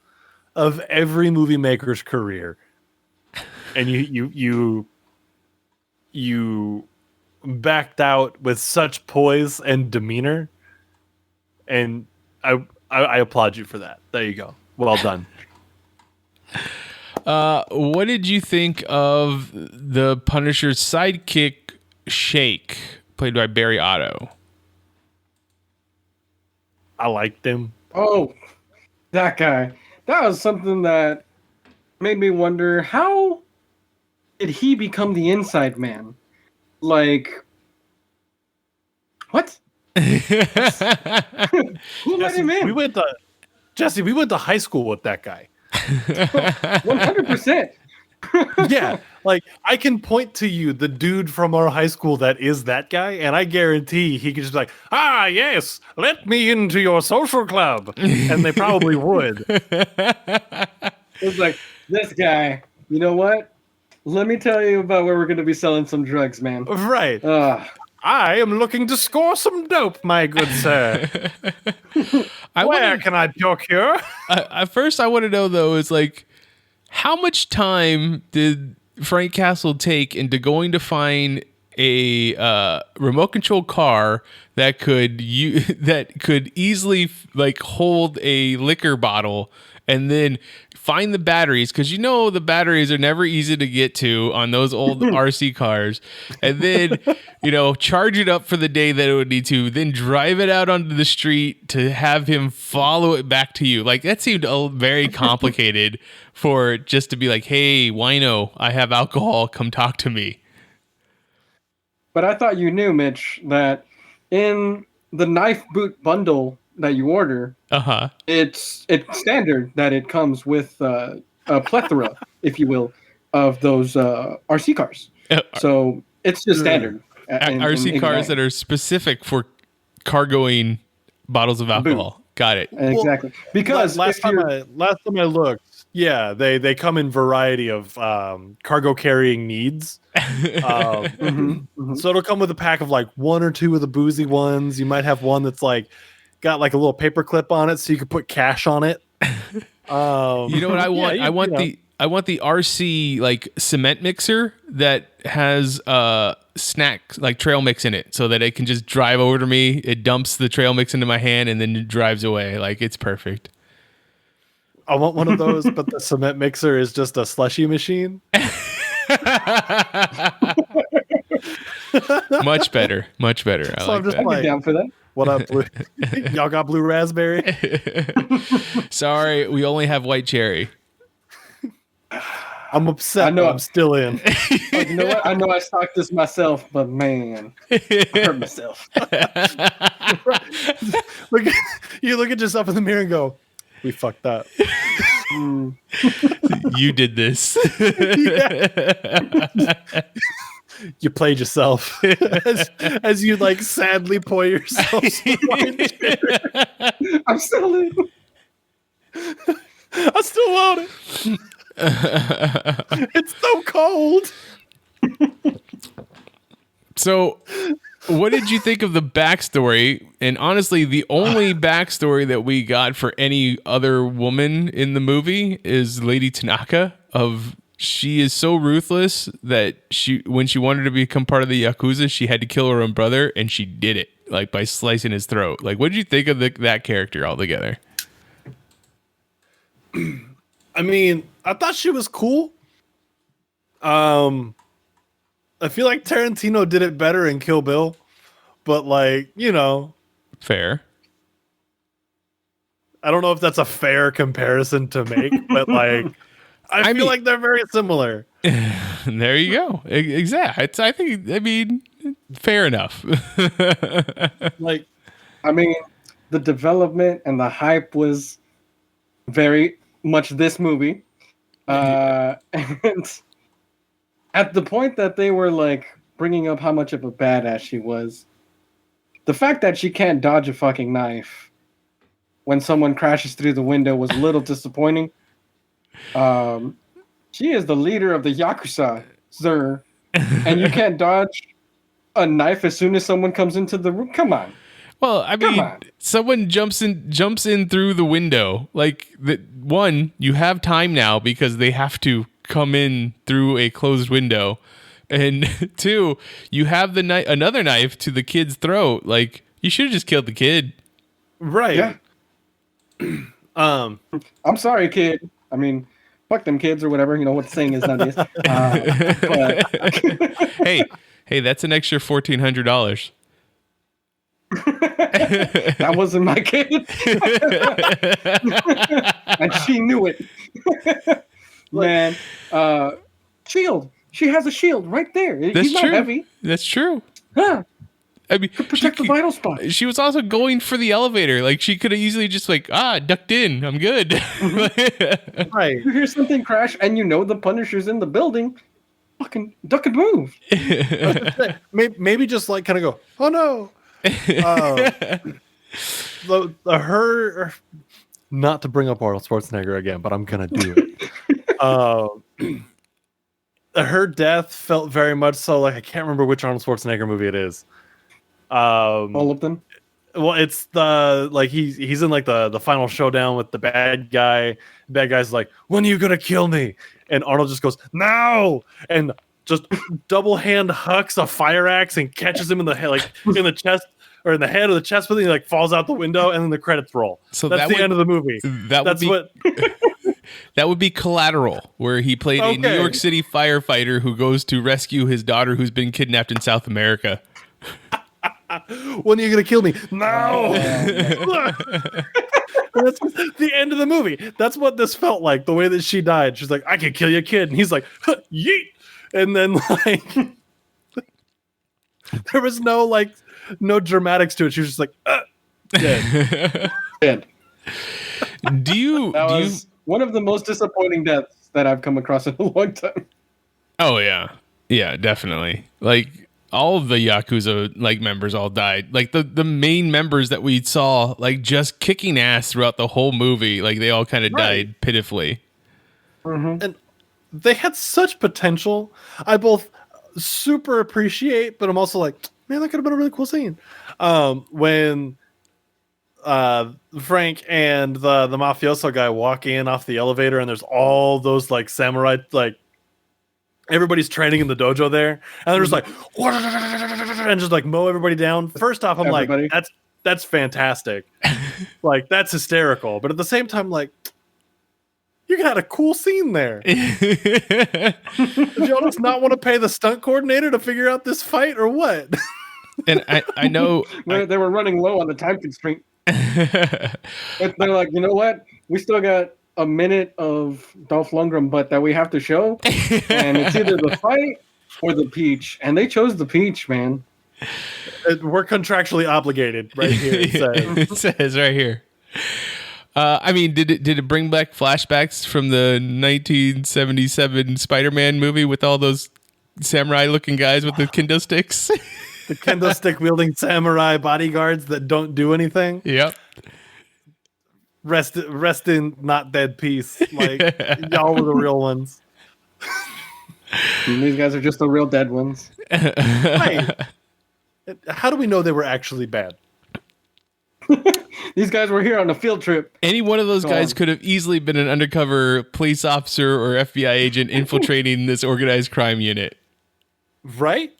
of every movie maker's career, and you backed out with such poise and demeanor, and I applaud you for that. There you go. Well done. What did you think of the Punisher's sidekick, Shake, played by Barry Otto? I liked him. Oh, that guy. That was something that made me wonder, how did he become the inside man? Like, what? Who let him in? We went to high school with that guy. 100%. Yeah, like I can point to you the dude from our high school that is that guy, and I guarantee he could just be like, "Ah, yes, let me into your social club," and they probably would. It's like, this guy, you know what? Let me tell you about where we're going to be selling some drugs, man. Right. I am looking to score some dope, my good sir. Where can I procure? At first, I want to know, though, is like, how much time did Frank Castle take into going to find a remote control car that could easily like hold a liquor bottle, and then find the batteries, because the batteries are never easy to get to on those old RC cars, and then charge it up for the day that it would need to, then drive it out onto the street to have him follow it back to you? Like, that seemed very complicated for just to be like, hey, wino, I have alcohol, come talk to me. But I thought you knew, Mitch, that in the knife boot bundle that you order, it's standard that it comes with a plethora, if you will, of those RC cars. So it's just standard. RC cars that are specific for cargoing bottles of alcohol. Boot. Got it. Exactly. Because last time I looked, yeah, they come in variety of cargo carrying needs. So it'll come with a pack of like 1 or 2 of the boozy ones. You might have one that's like got like a little paper clip on it, so you can put cash on it. You know what I want? Yeah, I want the RC like cement mixer that has snack like trail mix in it, so that it can just drive over to me. It dumps the trail mix into my hand and then it drives away. Like, it's perfect. I want one of those, but the cement mixer is just a slushy machine. Much better. I So like I'm just that. I'd be down for that. What up, Blue? Y'all got blue raspberry? Sorry, we only have white cherry. I'm upset. I know. I'm still in. Like, you know what? I know I stocked this myself, but man, I hurt myself. You look at yourself in the mirror and go, "We fucked up." You did this. You played yourself as you like sadly pour yourself some wine. I'm still in. I still want it. It's so cold. So, what did you think of the backstory? And honestly, the only backstory that we got for any other woman in the movie is Lady Tanaka. She is so ruthless that when she wanted to become part of the Yakuza, she had to kill her own brother, and she did it like by slicing his throat. Like, what did you think of that character altogether? I mean, I thought she was cool. I feel like Tarantino did it better in Kill Bill, but like, Fair. I don't know if that's a fair comparison to make, but like, I feel like they're very similar. There you go. Exactly. I mean, fair enough. Like, I mean, the development and the hype was very much this movie. And at the point that they were like bringing up how much of a badass she was, the fact that she can't dodge a fucking knife when someone crashes through the window was a little disappointing. She is the leader of the Yakuza, sir, and you can't dodge a knife as soon as someone comes into the room. Come on. Well, I mean, someone jumps in through the window. Like, you have time now because they have to come in through a closed window, and 2, you have another knife to the kid's throat. Like, you should have just killed the kid. right. Yeah. Um, I'm sorry, kid. I mean, fuck them kids or whatever. You know what the saying is nowadays. But hey, that's an extra $1,400. that wasn't my kid. And she knew it. Man, shield. She has a shield right there. He's not heavy. That's true. Huh. I mean, To protect the vital spot. She was also going for the elevator. Like, she could have easily just ducked in. I'm good. right. You hear something crash and you know the Punisher's in the building. Fucking duck and move. Maybe just like kind of go, oh no. Her, not to bring up Arnold Schwarzenegger again, but I'm gonna do it. Her death felt very much so like, I can't remember which Arnold Schwarzenegger movie it is. All of them. Well, it's the like he's in like the final showdown with the bad guy. The bad guy's like, when are you gonna kill me? And Arnold just goes, now, and just double hand hucks a fire axe and catches him in the head, like in the chest or in the head or the chest, but then he like falls out the window, and then the credits roll. So that's the end of the movie. That would be Collateral, where he played a New York City firefighter who goes to rescue his daughter who's been kidnapped in South America. When are you gonna kill me? No. That's the end of the movie. That's what this felt like. The way that she died. She's like, I can kill your kid, and he's like, yeet. And then like, there was no dramatics to it. She was just like, dead. Dead. Do you? One of the most disappointing deaths that I've come across in a long time. Oh yeah, definitely. Like, all of the Yakuza members all died. Like the main members that we saw just kicking ass throughout the whole movie. Like, they all kind of died pitifully. Mm-hmm. And they had such potential. I both super appreciate, but I'm also like, man, that could have been a really cool scene. When Frank and the mafioso guy walk in off the elevator, and there's all those samurai, everybody's training in the dojo there, and they're just like, and just mow everybody down. First off, I'm like, that's fantastic. That's hysterical. But at the same time, you got a cool scene there. Did y'all just not want to pay the stunt coordinator to figure out this fight, or what? And I know they were running low on the time constraint. They're like, you know what? We still got a minute of Dolph Lungren butt that we have to show, and it's either the fight or the peach, and they chose the peach, man. We're contractually obligated, right here. It says right here. I mean, did it bring back flashbacks from the 1977 Spider-Man movie with all those samurai looking guys with the kendo sticks. The kendo stick wielding samurai bodyguards that don't do anything. Yep. Rest in not dead peace. Like y'all were the real ones. And these guys are just the real dead ones. Right. How do we know they were actually bad? These guys were here on a field trip. Any one of those guys could have easily been an undercover police officer or FBI agent infiltrating this organized crime unit. Right?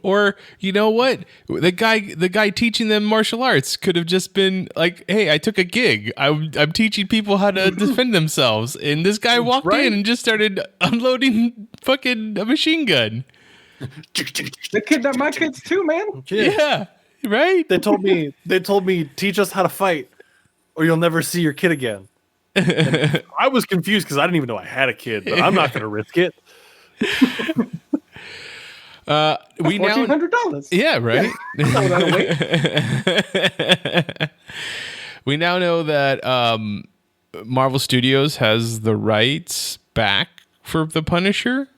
Or you know what? The guy teaching them martial arts could have just been like, "Hey, I took a gig. I'm teaching people how to defend themselves." And this guy walked in and just started unloading fucking a machine gun. They kidnapped my kids too, man. Yeah, right. They told me teach us how to fight or you'll never see your kid again. And I was confused because I didn't even know I had a kid, but I'm not going to risk it. We now $1,400. Yeah, right. We now know that Marvel Studios has the rights back for the Punisher,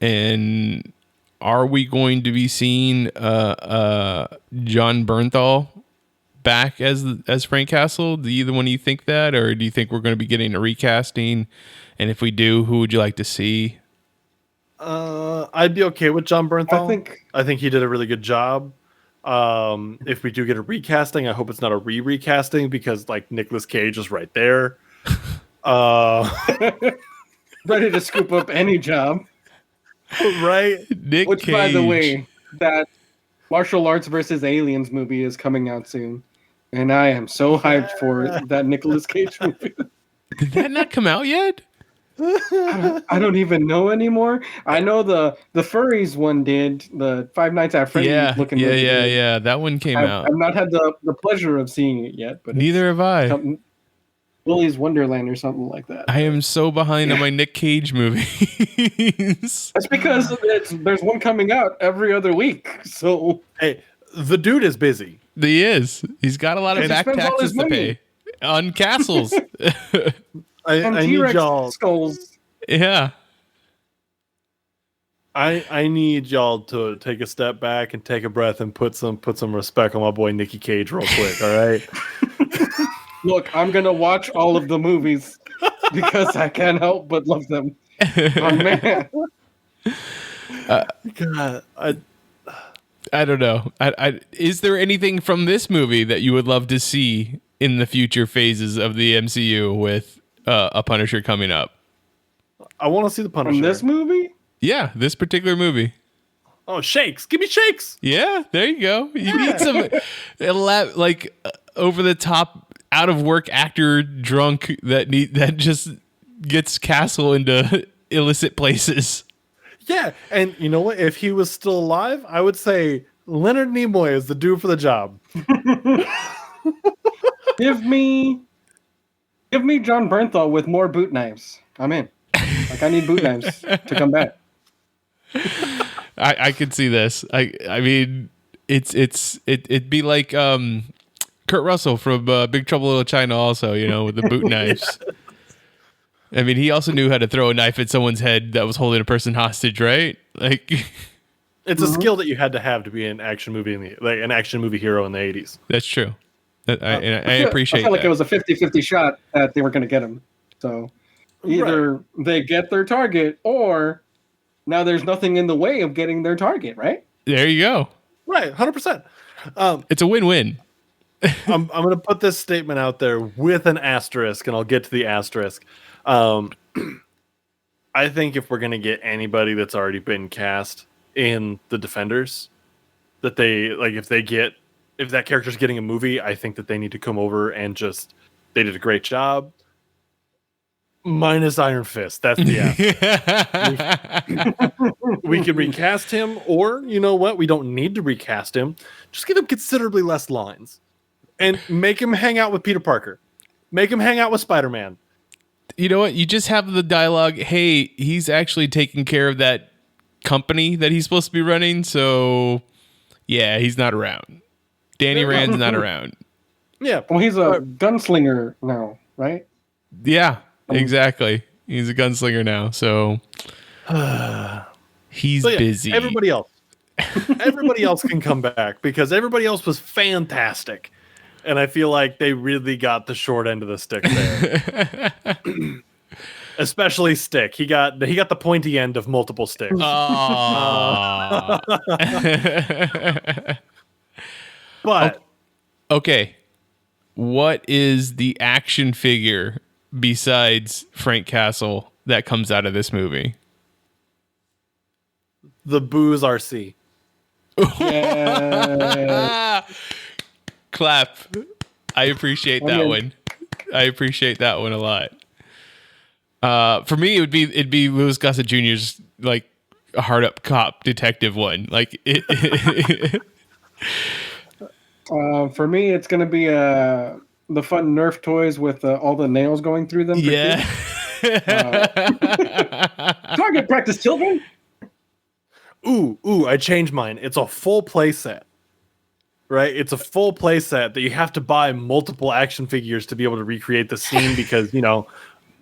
and are we going to be seeing John Bernthal back as Frank Castle? Do either one of you think that, or do you think we're going to be getting a recasting? And if we do, who would you like to see? I'd be okay with John Bernthal. I think he did a really good job. If we do get a recasting, I hope it's not a recasting because like Nicolas Cage is right there. Ready to scoop up any job. Right? Which, Cage. by the way, that martial arts versus aliens movie is coming out soon. And I am so hyped for that Nicolas Cage movie. Did that not come out yet? I don't even know anymore. I know the furries one did, the Five Nights at Freddy's looking movie. Yeah. That one came out. I've not had the pleasure of seeing it yet, but neither have I. Willy's Wonderland or something like that. I am so behind on my Nick Cage movies. That's because there's one coming out every other week. So hey, the dude is busy. He is. He's got a lot of back taxes to pay on castles. I need y'all skulls. Yeah. I need y'all to take a step back and take a breath and put some respect on my boy Nicky Cage real quick, all right? Look, I'm gonna watch all of the movies because I can't help but love them. Oh man. God, I don't know. Is there anything from this movie that you would love to see in the future phases of the MCU with a Punisher coming up? I want to see the Punisher. From this movie? Yeah, this particular movie. Oh, shakes! Give me shakes. Yeah, there you go. You need some like over the top, out of work actor drunk that just gets Castle into illicit places. Yeah, and you know what? If he was still alive, I would say Leonard Nimoy is the dude for the job. Give me John Bernthal with more boot knives. I'm in. Like I need boot knives to come back. I could see this. I mean, it'd be like Kurt Russell from Big Trouble in Little China, also, you know, with the boot knives. I mean, he also knew how to throw a knife at someone's head that was holding a person hostage, right? Like, it's a skill that you had to have to be an action movie an action movie hero in the 80s. That's true. I appreciate. I felt like that. it was a 50-50 shot that they were going to get him. So either they get their target, or now there's nothing in the way of getting their target. Right? There you go. Right, 100%. It's a win-win. I'm going to put this statement out there with an asterisk, and I'll get to the asterisk. I think if we're going to get anybody that's already been cast in the Defenders, that they like, if that character's getting a movie, I think that they need to come over and they did a great job. Minus Iron Fist. That's the we can recast him, or you know what? We don't need to recast him. Just give him considerably less lines. And make him hang out with Peter Parker. Make him hang out with Spider-Man. You know what? You just have the dialogue, hey, he's actually taking care of that company that he's supposed to be running, so yeah, he's not around. Danny Rand's not around. Yeah. Well, he's a gunslinger now, right? Yeah, exactly. He's a gunslinger now, so He's So, yeah, busy. Everybody else can come back because everybody else was fantastic. And I feel like they really got the short end of the stick there. Especially Stick. He got the pointy end of multiple sticks. But okay. What is the action figure besides Frank Castle that comes out of this movie? the Booze RC. Yeah. Clap. I appreciate that one. I appreciate that one a lot. For me, it'd be Louis Gossett Jr.'s like a hard up cop detective one. Like it. For me, it's gonna be the fun Nerf toys with all the nails going through them. Yeah. Target practice, children. Ooh, I changed mine. It's a full play set. Right? It's a full play set that you have to buy multiple action figures to be able to recreate the scene because,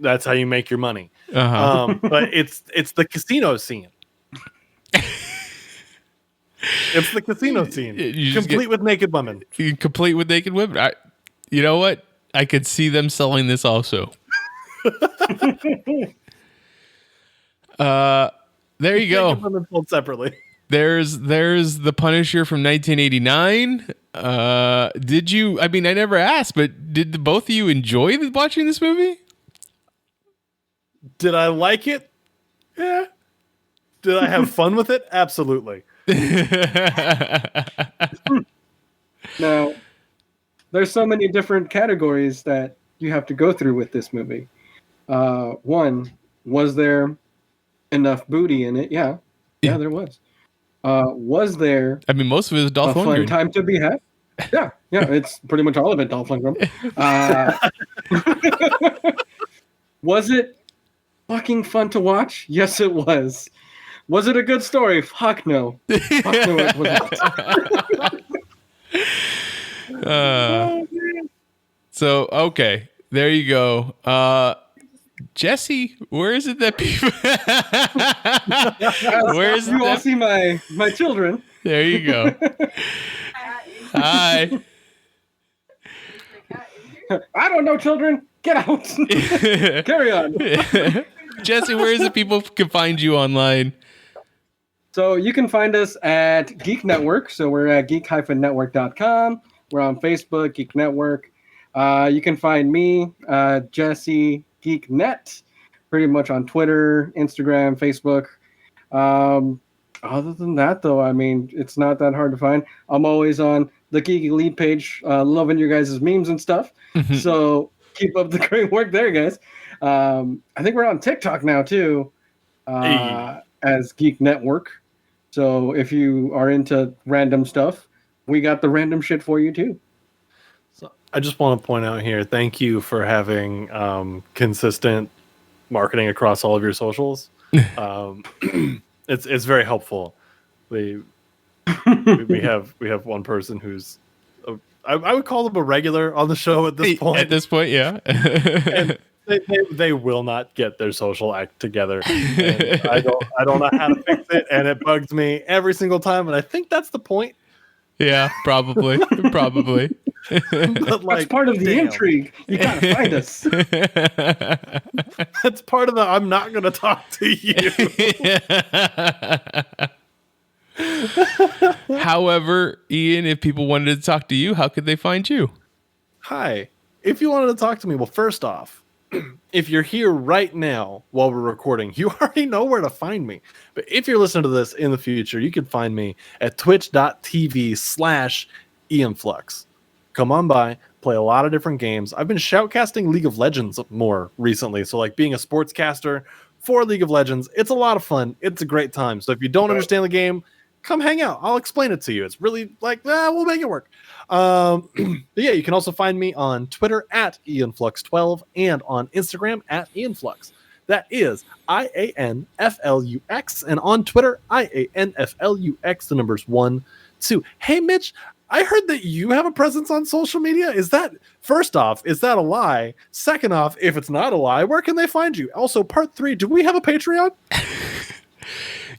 that's how you make your money. Uh-huh. But it's the casino scene. It's the casino scene. Complete with naked women. Complete with naked women. You know what? I could see them selling this also. There you go. Naked women sold separately. There's the Punisher from 1989. Did you? I mean, I never asked, but did both of you enjoy watching this movie? Did I like it? Yeah. Did I have fun with it? Absolutely. Now, there's so many different categories that you have to go through with this movie. One, was there enough booty in it? Yeah, there was. Was there? I mean, most of it is Dolph Lundgren. Fun time to be had? Yeah, it's pretty much all of it Dolph Lundgren. Was it fucking fun to watch? Yes, it was. Was it a good story? Fuck no. Fuck no, it was not. So, okay. There you go. Jesse, where is it that people... Where is it you all see my children. There you go. Hi. I don't know, children. Get out. Carry on. Jesse, where is it people can find you online? So you can find us at Geek Network. So we're at geek-network.com. We're on Facebook, Geek Network. You can find me, Jesse GeekNet, pretty much on Twitter, Instagram, Facebook. Other than that, though, I mean, it's not that hard to find. I'm always on the Geek Elite page, loving your guys' memes and stuff. So keep up the great work there, guys. I think we're on TikTok now, too, as Geek Network. So if you are into random stuff, we got the random shit for you, too. So I just want to point out here, thank you for having consistent marketing across all of your socials. It's very helpful. We have one person who's I would call them a regular on the show at this point. At this point, yeah. And they will not get their social act together. And I don't know how to fix it, and it bugs me every single time. And I think that's the point. Yeah, probably. But that's part of the intrigue. You gotta find us. That's part of the I'm not gonna talk to you. However, Ian, if people wanted to talk to you, how could they find you? Hi. If you wanted to talk to me, well, first off, if you're here right now while we're recording, you already know where to find me. But if you're listening to this in the future, you can find me at twitch.tv/IanFlux. Come on by, play a lot of different games. I've been shoutcasting League of Legends more recently. So like being a sportscaster for League of Legends, it's a lot of fun. It's a great time. So if you don't understand the game, come hang out. I'll explain it to you. It's really like, we'll make it work. But yeah, you can also find me on Twitter at IanFlux12 and on Instagram at IanFlux. That is IANFLUX, and on Twitter, IANFLUX, the numbers 1, 2. Hey, Mitch, I heard that you have a presence on social media. Is that, first off, is that a lie? Second off, if it's not a lie, where can they find you? Also, part 3, do we have a Patreon?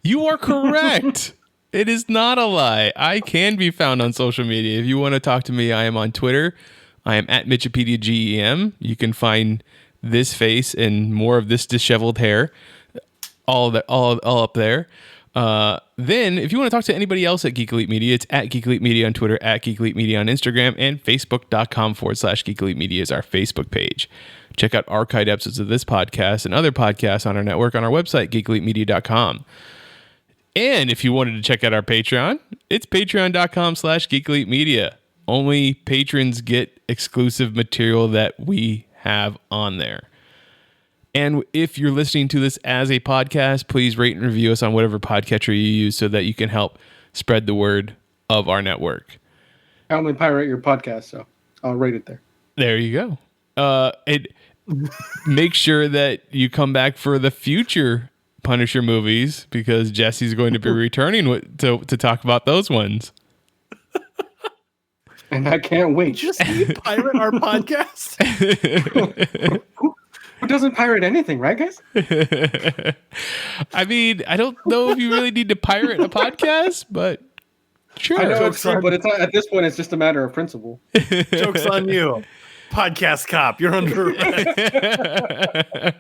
You are correct. It is not a lie. I can be found on social media. If you want to talk to me, I am on Twitter. I am at Mitchipedia GEM. You can find this face and more of this disheveled hair all up there. Then, if you want to talk to anybody else at Geek Elite Media, it's at Geek Elite Media on Twitter, at Geek Elite Media on Instagram, and facebook.com/Geek Elite Media is our Facebook page. Check out archived episodes of this podcast and other podcasts on our network on our website, geekelitemedia.com. And if you wanted to check out our Patreon, it's patreon.com/Geek Elite Media. Only patrons get exclusive material that we have on there. And if you're listening to this as a podcast, please rate and review us on whatever podcatcher you use so that you can help spread the word of our network. I only pirate your podcast, so I'll rate it there. There you go. Make sure that you come back for the future Punisher movies because Jesse's going to be returning to talk about those ones. And I can't wait. Just you pirate our podcast? Who doesn't pirate anything, right, guys? I mean, I don't know if you really need to pirate a podcast, but sure. I know it's true, but it's not, at this point, it's just a matter of principle. Joke's on you. Podcast cop, you're under arrest.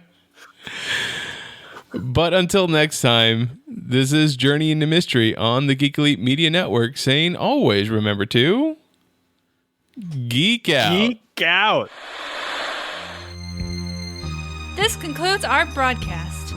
But until next time, this is Journey into Mystery on the Geek Elite Media Network saying always remember to geek out. Geek out. This concludes our broadcast.